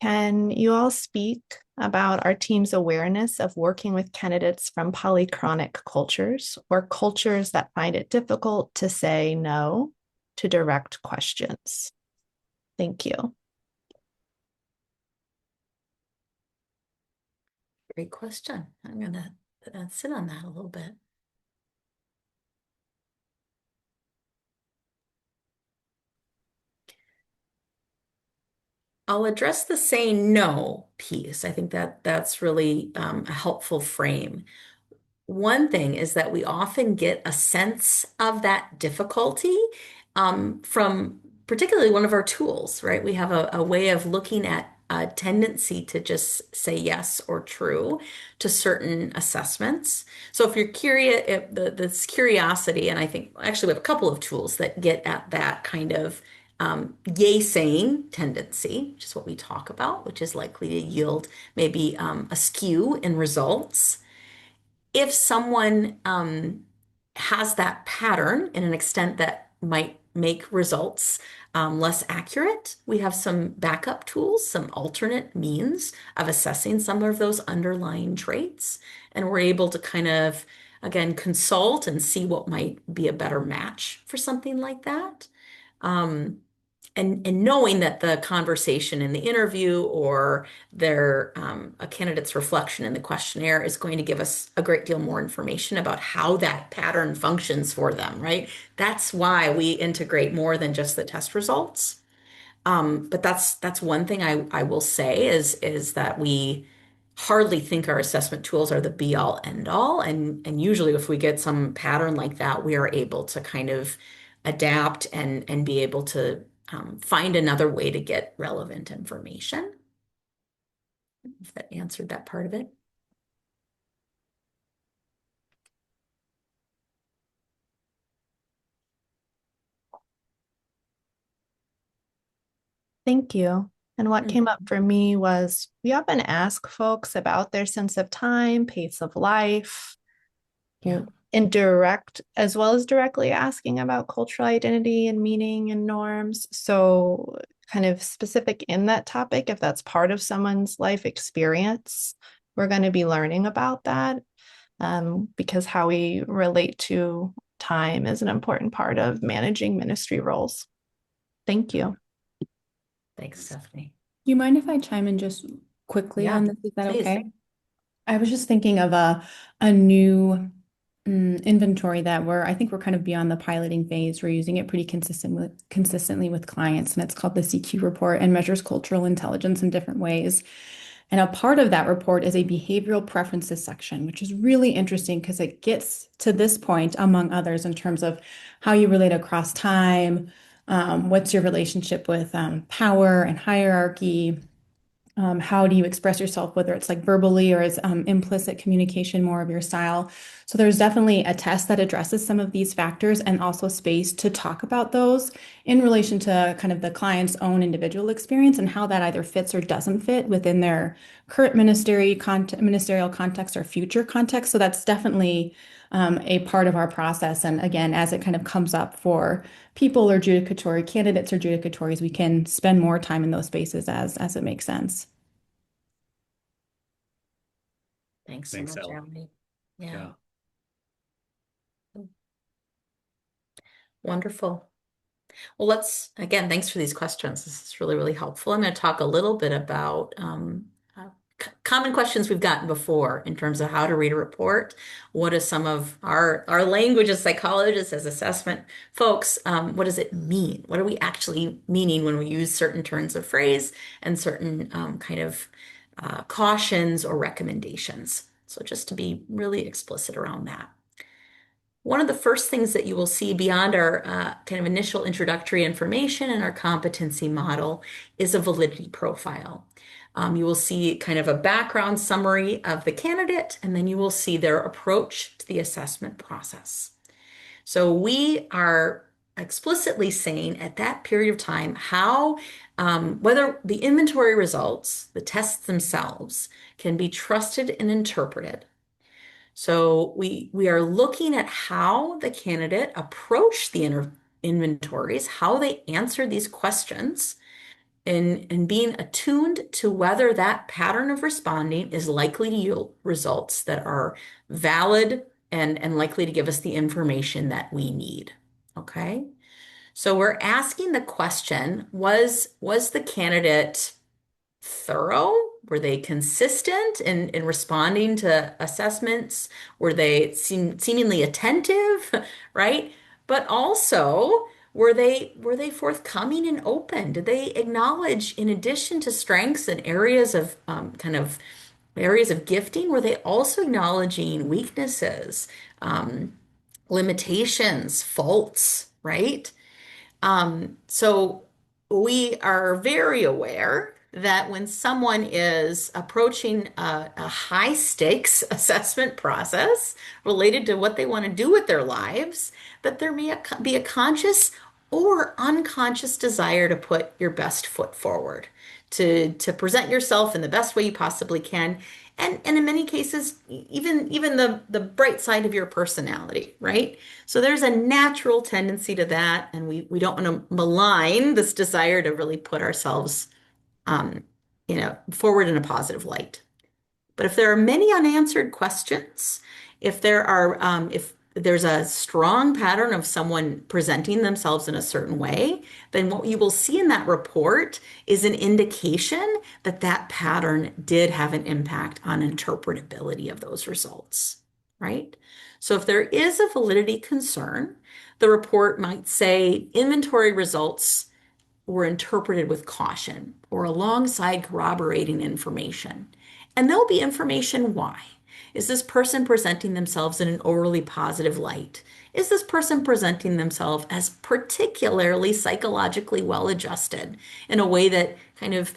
Speaker 3: Can you all speak about our team's awareness of working with candidates from polychronic cultures or cultures that find it difficult to say no to direct questions? Thank you.
Speaker 2: Great question. I'm going to sit on that a little bit. I'll address the say no piece. I think that's really a helpful frame. One thing is that we often get a sense of that difficulty from particularly one of our tools, right? We have a way of looking at a tendency to just say yes or true to certain assessments. So if you're curious, if this curiosity, and I think actually we have a couple of tools that get at that kind of yay saying tendency, which is what we talk about, which is likely to yield maybe a skew in results. If someone has that pattern in an extent that might make results less accurate, we have some backup tools, some alternate means of assessing some of those underlying traits. And we're able to kind of, again, consult and see what might be a better match for something like that. And knowing that the conversation in the interview or a candidate's reflection in the questionnaire is going to give us a great deal more information about how that pattern functions for them, right? That's why we integrate more than just the test results. But that's one thing I will say is that we hardly think our assessment tools are the be all end all. And usually if we get some pattern like that, we are able to kind of adapt and be able to find another way to get relevant information. If that answered that part of it.
Speaker 3: Thank you. And what came up for me was we often ask folks about their sense of time, pace of life, indirect as well as directly asking about cultural identity and meaning and norms. So kind of specific in that topic, if that's part of someone's life experience, we're going to be learning about that because how we relate to time is an important part of managing ministry roles. Thank you.
Speaker 2: Thanks, Stephanie.
Speaker 4: Do you mind if I chime in just quickly
Speaker 2: Yeah,
Speaker 4: on this? Is that
Speaker 2: please.
Speaker 4: okay? I was just thinking of a new inventory that I think we're kind of beyond the piloting phase. We're using it pretty consistently with clients, and it's called the CQ report and measures cultural intelligence in different ways. And a part of that report is a behavioral preferences section, which is really interesting because it gets to this point, among others, in terms of how you relate across time, what's your relationship with power and hierarchy, how do you express yourself, whether it's like verbally or is implicit communication more of your style. So there's definitely a test that addresses some of these factors and also space to talk about those in relation to kind of the client's own individual experience and how that either fits or doesn't fit within their current ministerial context or future context. So that's definitely a part of our process. And again, as it kind of comes up for people or judicatory candidates or judicatories, we can spend more time in those spaces as it makes sense.
Speaker 2: Thanks so
Speaker 1: Thanks,
Speaker 2: much,
Speaker 1: Ellen.
Speaker 2: Emily. Yeah,
Speaker 1: Yeah.
Speaker 2: wonderful. Well, again, thanks for these questions. This is really, really helpful. I'm going to talk a little bit about common questions we've gotten before in terms of how to read a report. What is some of our language as psychologists, as assessment folks, what does it mean? What are we actually meaning when we use certain turns of phrase and certain kind of cautions or recommendations? So just to be really explicit around that. One of the first things that you will see beyond our kind of initial introductory information and our competency model is a validity profile. You will see kind of a background summary of the candidate, and then you will see their approach to the assessment process. So we are explicitly saying at that period of time how whether the inventory results, the tests themselves, can be trusted and interpreted. So we are looking at how the candidate approached the inventories, how they answered these questions, and being attuned to whether that pattern of responding is likely to yield results that are valid and likely to give us the information that we need. Okay. So we're asking the question, was the candidate thorough? Were they consistent in responding to assessments? Were they seemingly attentive, right? But also, were they forthcoming and open? Did they acknowledge, in addition to strengths and areas of kind of areas of gifting, were they also acknowledging weaknesses, limitations, faults, right? So we are very aware that when someone is approaching a high stakes assessment process related to what they want to do with their lives, that there may be a conscious or unconscious desire to put your best foot forward, to present yourself in the best way you possibly can. And in many cases, even the bright side of your personality, right? So there's a natural tendency to that, and we don't want to malign this desire to really put ourselves, forward in a positive light. But if there are many unanswered questions, if there's a strong pattern of someone presenting themselves in a certain way, then what you will see in that report is an indication that that pattern did have an impact on interpretability of those results, right? So if there is a validity concern, the report might say inventory results were interpreted with caution or alongside corroborating information. And there'll be information why. Is this person presenting themselves in an overly positive light? Is this person presenting themselves as particularly psychologically well adjusted in a way that kind of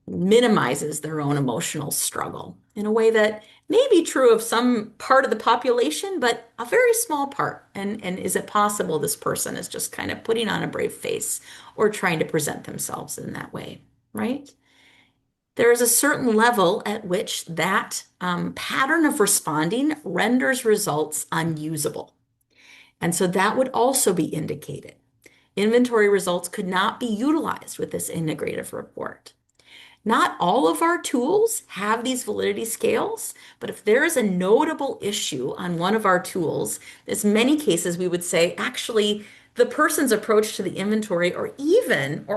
Speaker 2: minimizes their own emotional struggle, in a way that may be true of some part of the population, but a very small part? And is it possible this person is just kind of putting on a brave face or trying to present themselves in that way, right? There is a certain level at which that pattern of responding renders results unusable. And so that would also be indicated. Inventory results could not be utilized with this integrative report. Not all of our tools have these validity scales, but if there is a notable issue on one of our tools, in many cases we would say, actually, the person's approach to the inventory or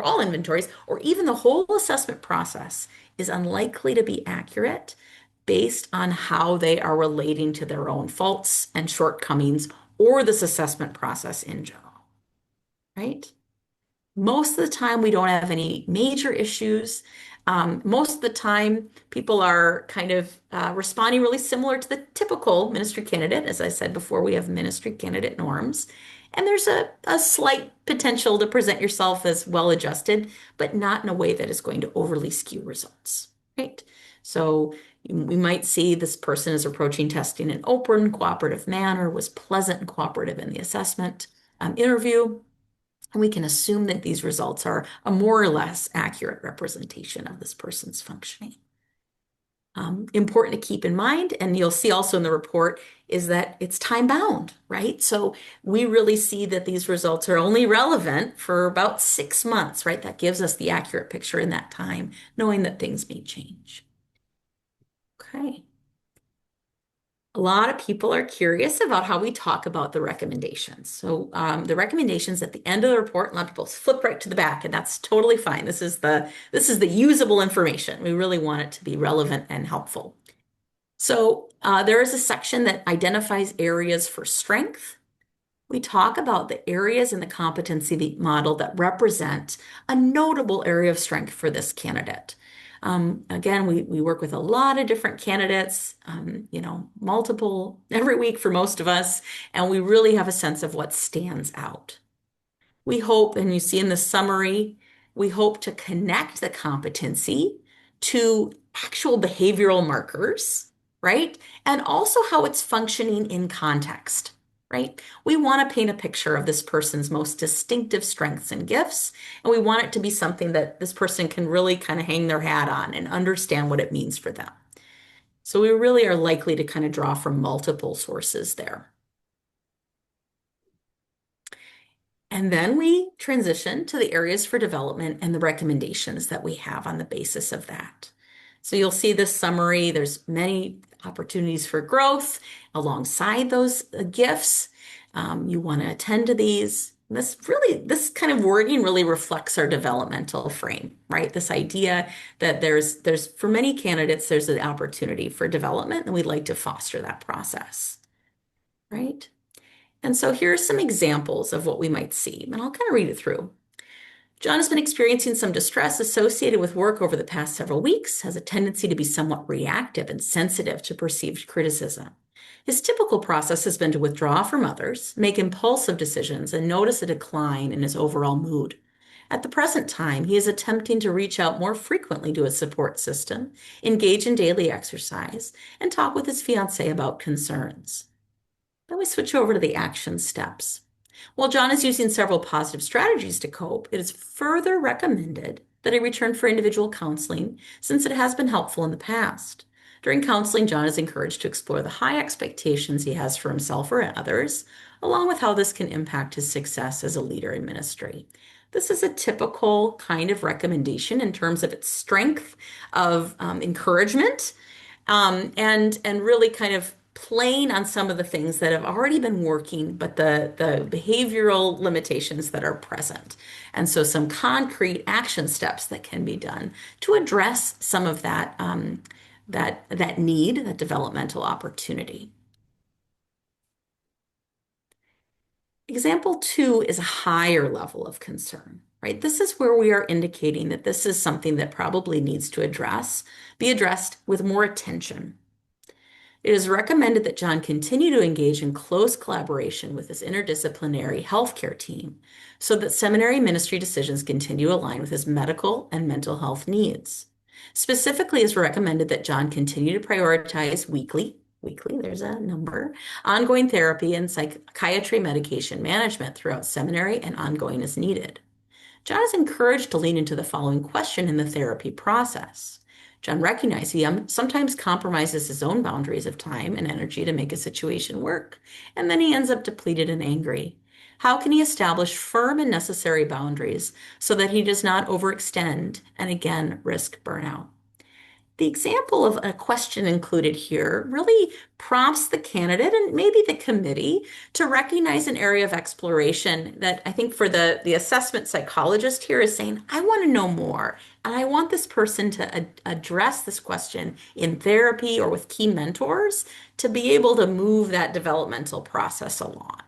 Speaker 2: all inventories or even the whole assessment process is unlikely to be accurate based on how they are relating to their own faults and shortcomings or this assessment process in general, right? Most of the time, we don't have any major issues. Most of the time, people are kind of responding really similar to the typical ministry candidate. As I said before, we have ministry candidate norms. And there's a slight potential to present yourself as well adjusted, but not in a way that is going to overly skew results, right? So we might see this person is approaching testing in an open, cooperative manner, was pleasant and cooperative in the assessment interview. And we can assume that these results are a more or less accurate representation of this person's functioning. Important to keep in mind, and you'll see also in the report, is that it's time bound, right? So we really see that these results are only relevant for about 6 months, right? That gives us the accurate picture in that time, knowing that things may change. Okay. A lot of people are curious about how we talk about the recommendations. So the recommendations at the end of the report, a lot of people flip right to the back, and that's totally fine. This is the usable information. We really want it to be relevant and helpful. So there is a section that identifies areas for strength. We talk about the areas in the competency model that represent a notable area of strength for this candidate. Again, we work with a lot of different candidates, multiple every week for most of us, and we really have a sense of what stands out. We hope, and you see in the summary, we hope to connect the competency to actual behavioral markers, right? And also how it's functioning in context, right? We want to paint a picture of this person's most distinctive strengths and gifts, and we want it to be something that this person can really kind of hang their hat on and understand what it means for them. So we really are likely to kind of draw from multiple sources there. And then we transition to the areas for development and the recommendations that we have on the basis of that. So you'll see this summary. There's many opportunities for growth alongside those gifts. You want to attend to these. This kind of wording really reflects our developmental frame, right? This idea that there's for many candidates, there's an opportunity for development, and we'd like to foster that process, right? And so here are some examples of what we might see, and I'll kind of read it through. John has been experiencing some distress associated with work over the past several weeks, has a tendency to be somewhat reactive and sensitive to perceived criticism. His typical process has been to withdraw from others, make impulsive decisions, and notice a decline in his overall mood. At the present time, he is attempting to reach out more frequently to his support system, engage in daily exercise, and talk with his fiancée about concerns. Then we switch over to the action steps. While John is using several positive strategies to cope, it is further recommended that he return for individual counseling since it has been helpful in the past. During counseling, John is encouraged to explore the high expectations he has for himself or others, along with how this can impact his success as a leader in ministry. This is a typical kind of recommendation in terms of its strength of encouragement and really kind of playing on some of the things that have already been working, but the behavioral limitations that are present. And so some concrete action steps that can be done to address some of that need, that developmental opportunity. Example 2 is a higher level of concern, right? This is where we are indicating that this is something that probably needs to be addressed with more attention. It is recommended that John continue to engage in close collaboration with his interdisciplinary healthcare team so that seminary ministry decisions continue to align with his medical and mental health needs. Specifically, it is recommended that John continue to prioritize weekly, there's a number, ongoing therapy and psychiatry medication management throughout seminary and ongoing as needed. John is encouraged to lean into the following question in the therapy process. John recognizes he sometimes compromises his own boundaries of time and energy to make a situation work, and then he ends up depleted and angry. How can he establish firm and necessary boundaries so that he does not overextend and again risk burnout? The example of a question included here really prompts the candidate and maybe the committee to recognize an area of exploration that I think for the assessment psychologist here is saying, I want to know more. And I want this person to address this question in therapy or with key mentors to be able to move that developmental process along.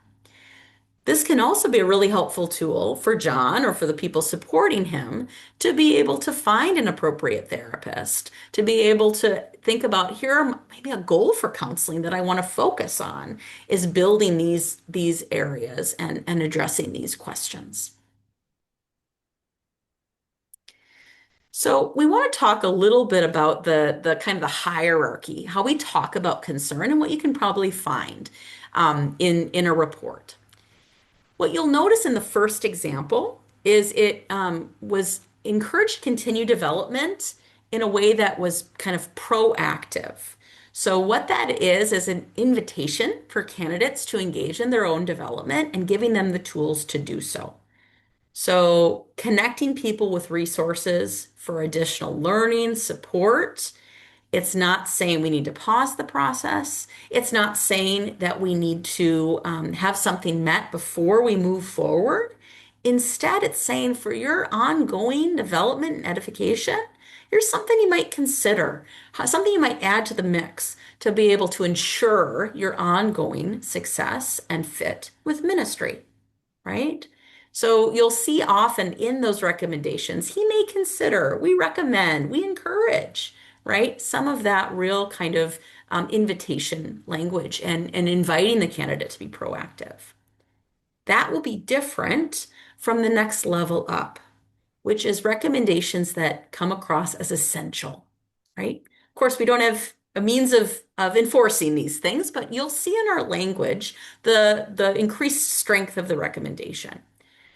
Speaker 2: This can also be a really helpful tool for John or for the people supporting him to be able to find an appropriate therapist, to be able to think about here, maybe a goal for counseling that I want to focus on is building these areas and addressing these questions. So we want to talk a little bit about the kind of the hierarchy, how we talk about concern and what you can probably find in a report. What you'll notice in the first example is it was encouraged continued development in a way that was kind of proactive. So what that is an invitation for candidates to engage in their own development and giving them the tools to do so. So connecting people with resources for additional learning, support. It's not saying we need to pause the process. It's not saying that we need to have something met before we move forward. Instead, it's saying for your ongoing development and edification, here's something you might consider, something you might add to the mix to be able to ensure your ongoing success and fit with ministry, right? So you'll see often in those recommendations, he may consider, we recommend, we encourage, right? Some of that real kind of invitation language and inviting the candidate to be proactive. That will be different from the next level up, which is recommendations that come across as essential, right? Of course, we don't have a means of enforcing these things, but you'll see in our language the increased strength of the recommendation.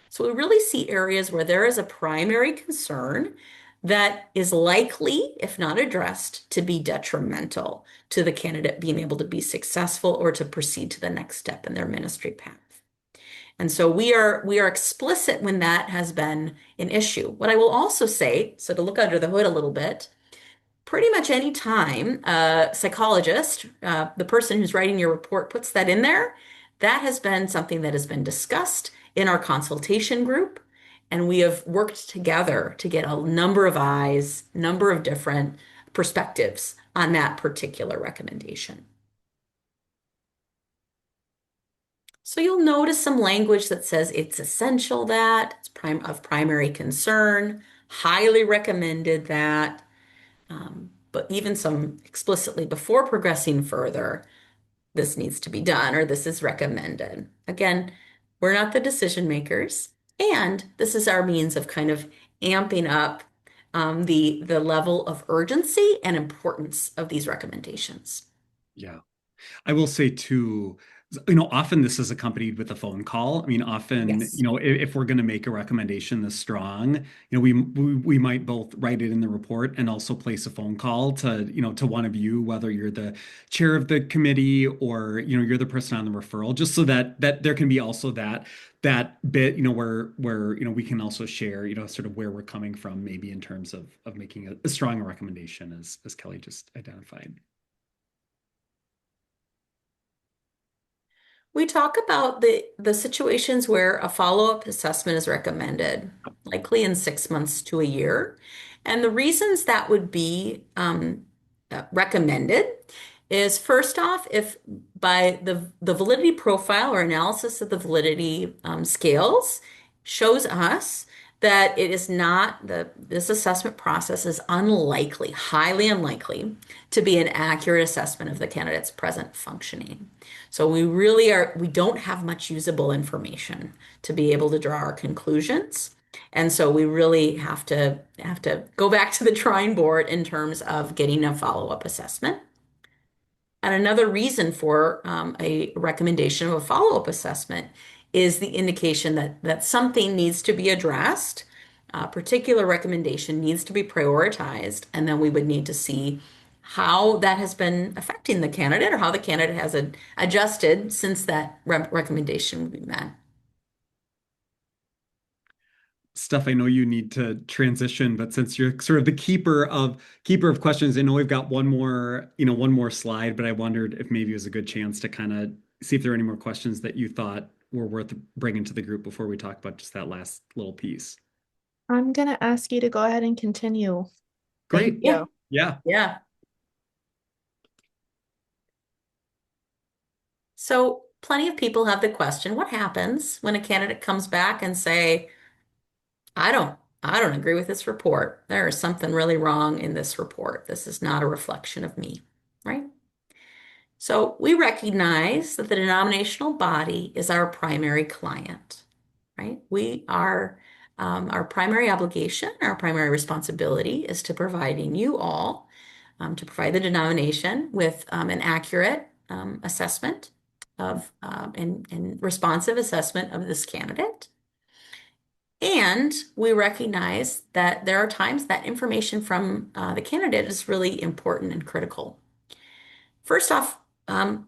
Speaker 2: So we really see areas where there is a primary concern that is likely, if not addressed, to be detrimental to the candidate being able to be successful or to proceed to the next step in their ministry path. And so we are explicit when that has been an issue. What I will also say, so to look under the hood a little bit, pretty much any time a psychologist, the person who's writing your report puts that in there, that has been something that has been discussed in our consultation group. And we have worked together to get a number of eyes, number of different perspectives on that particular recommendation. So you'll notice some language that says it's essential that, it's of primary concern, highly recommended that, but even some explicitly before progressing further, this needs to be done or this is recommended. Again, we're not the decision makers, and this is our means of kind of amping up the level of urgency and importance of these recommendations.
Speaker 1: Yeah. I will say too, often this is accompanied with a phone call. I mean, often,
Speaker 2: Yes.
Speaker 1: if we're going to make a recommendation this strong, we might both write it in the report and also place a phone call to one of you, whether you're the chair of the committee or, you're the person on the referral, just so that there can be also that bit, where we can also share, sort of where we're coming from, maybe in terms of making a strong recommendation, as Kelly just identified.
Speaker 2: We talk about the situations where a follow-up assessment is recommended, likely in 6 months to a year. And the reasons that would be recommended is first off, if by the validity profile or analysis of the validity scales shows us that it is not this assessment process is unlikely, highly unlikely to be an accurate assessment of the candidate's present functioning. So we don't have much usable information to be able to draw our conclusions. And so we really have to go back to the drawing board in terms of getting a follow-up assessment. And another reason for a recommendation of a follow-up assessment is the indication that something needs to be addressed, a particular recommendation needs to be prioritized, and then we would need to see how that has been affecting the candidate or how the candidate has adjusted since that recommendation would be met.
Speaker 1: Steph, I know you need to transition, but since you're sort of the keeper of questions, I know we've got one more slide, but I wondered if maybe it was a good chance to kind of see if there are any more questions that you thought were worth bringing to the group before we talk about just that last little piece.
Speaker 3: I'm gonna ask you to go ahead and continue. Thank
Speaker 1: Great.
Speaker 2: Yeah,
Speaker 3: you.
Speaker 1: Yeah.
Speaker 2: yeah. So plenty of people have the question, what happens when a candidate comes back and say, I don't, I don't agree with this report. There is something really wrong in this report. This is not a reflection of me, right? So we recognize that the denominational body is our primary client, right? Our primary obligation, our primary responsibility is to providing you all, to provide the denomination with an accurate assessment and responsive assessment of this candidate. And we recognize that there are times that information from the candidate is really important and critical. First off,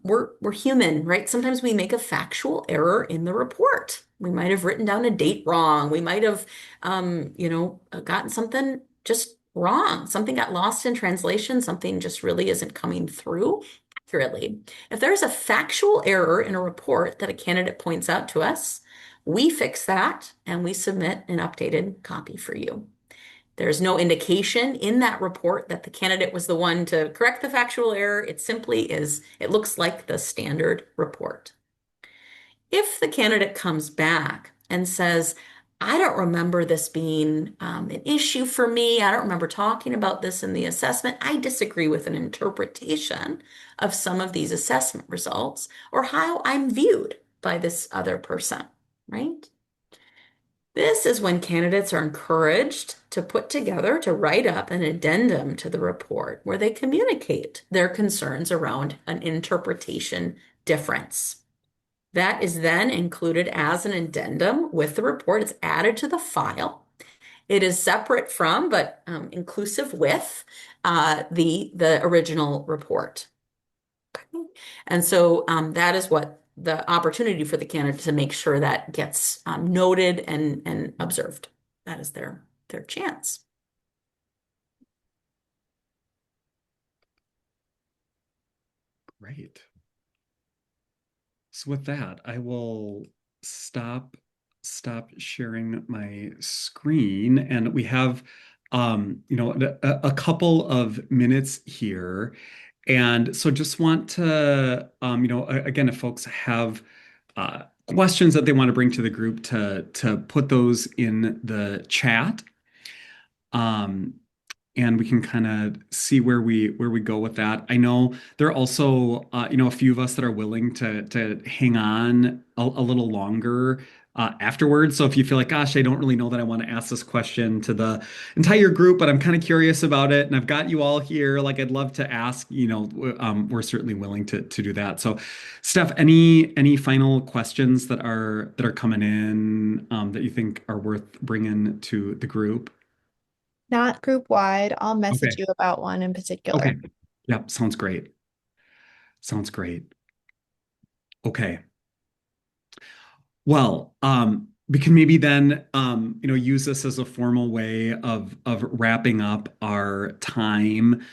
Speaker 2: we're human, right? Sometimes we make a factual error in the report. We might have written down a date wrong. We might have, gotten something just wrong. Something got lost in translation. Something just really isn't coming through accurately. If there's a factual error in a report that a candidate points out to us, we fix that and we submit an updated copy for you. There's no indication in that report that the candidate was the one to correct the factual error. It simply is, it looks like the standard report. If the candidate comes back and says, I don't remember this being an issue for me. I don't remember talking about this in the assessment. I disagree with an interpretation of some of these assessment results or how I'm viewed by this other person, right? This is when candidates are encouraged to write up an addendum to the report where they communicate their concerns around an interpretation difference. That is then included as an addendum with the report. It's added to the file. It is separate from, but inclusive with the original report. Okay. And so that is what the opportunity for the candidate to make sure that gets noted and observed. That is their chance.
Speaker 1: Great. So with that, I will stop sharing my screen, and we have a couple of minutes here. And so just want to again, if folks have questions that they want to bring to the group, to put those in the chat. Um, and we can kind of see where we go with that. I know there are also a few of us that are willing to hang on a little longer afterwards. So if you feel like, gosh, I don't really know that I want to ask this question to the entire group, but I'm kind of curious about it, and I've got you all here, like I'd love to ask. We're certainly willing to do that. So, Steph, any final questions that are coming in that you think are worth bringing to the group?
Speaker 3: Not group wide. I'll message
Speaker 1: Okay.
Speaker 3: you about one in particular.
Speaker 1: Okay. Yep. Sounds great. Sounds great. Okay. Well, we can maybe then, use this as a formal way of wrapping up our time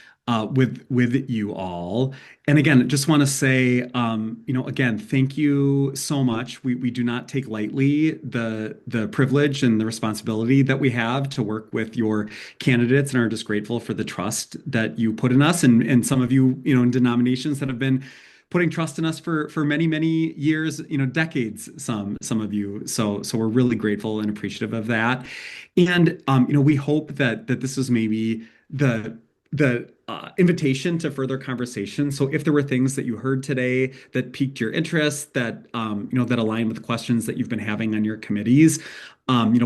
Speaker 1: with you all. And again, just want to say, again, thank you so much. We do not take lightly the privilege and the responsibility that we have to work with your candidates, and are just grateful for the trust that you put in us, and some of you, in denominations that have been putting trust in us for many years, decades, some of you. So we're really grateful and appreciative of that. And we hope that this is maybe the invitation to further conversation. So if there were things that you heard today that piqued your interest, that align with questions that you've been having on your committees,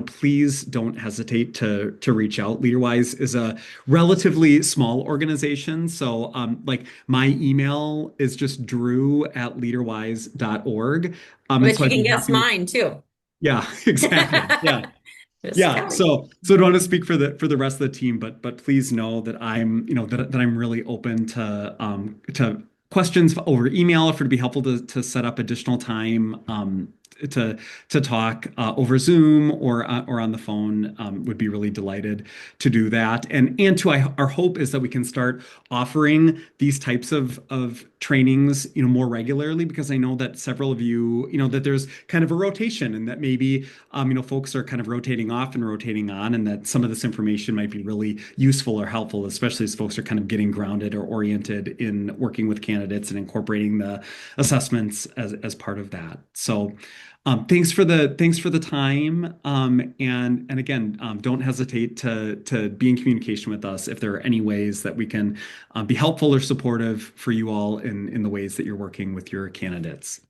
Speaker 1: please don't hesitate to reach out. LeaderWise is a relatively small organization. So like my email is just drew@leaderwise.org. And
Speaker 2: But
Speaker 1: so
Speaker 2: you
Speaker 1: I'd
Speaker 2: can
Speaker 1: be
Speaker 2: guess
Speaker 1: happy.
Speaker 2: mine too.
Speaker 1: Yeah, exactly. Yeah.
Speaker 2: Just
Speaker 1: Yeah,
Speaker 2: telling.
Speaker 1: so I don't want to speak for the rest of the team, but please know that I'm, that I'm really open to questions over email, if it'd be helpful to set up additional time to talk over Zoom or on the phone, would be really delighted to do that. And our hope is that we can start offering these types of trainings, more regularly, because I know that several of you, that there's kind of a rotation, and that maybe folks are kind of rotating off and rotating on, and that some of this information might be really useful or helpful, especially as folks are kind of getting grounded or oriented in working with candidates and incorporating the assessments as part of that. So thanks for the time. And again, don't hesitate to be in communication with us if there are any ways that we can be helpful or supportive for you all in the ways that you're working with your candidates.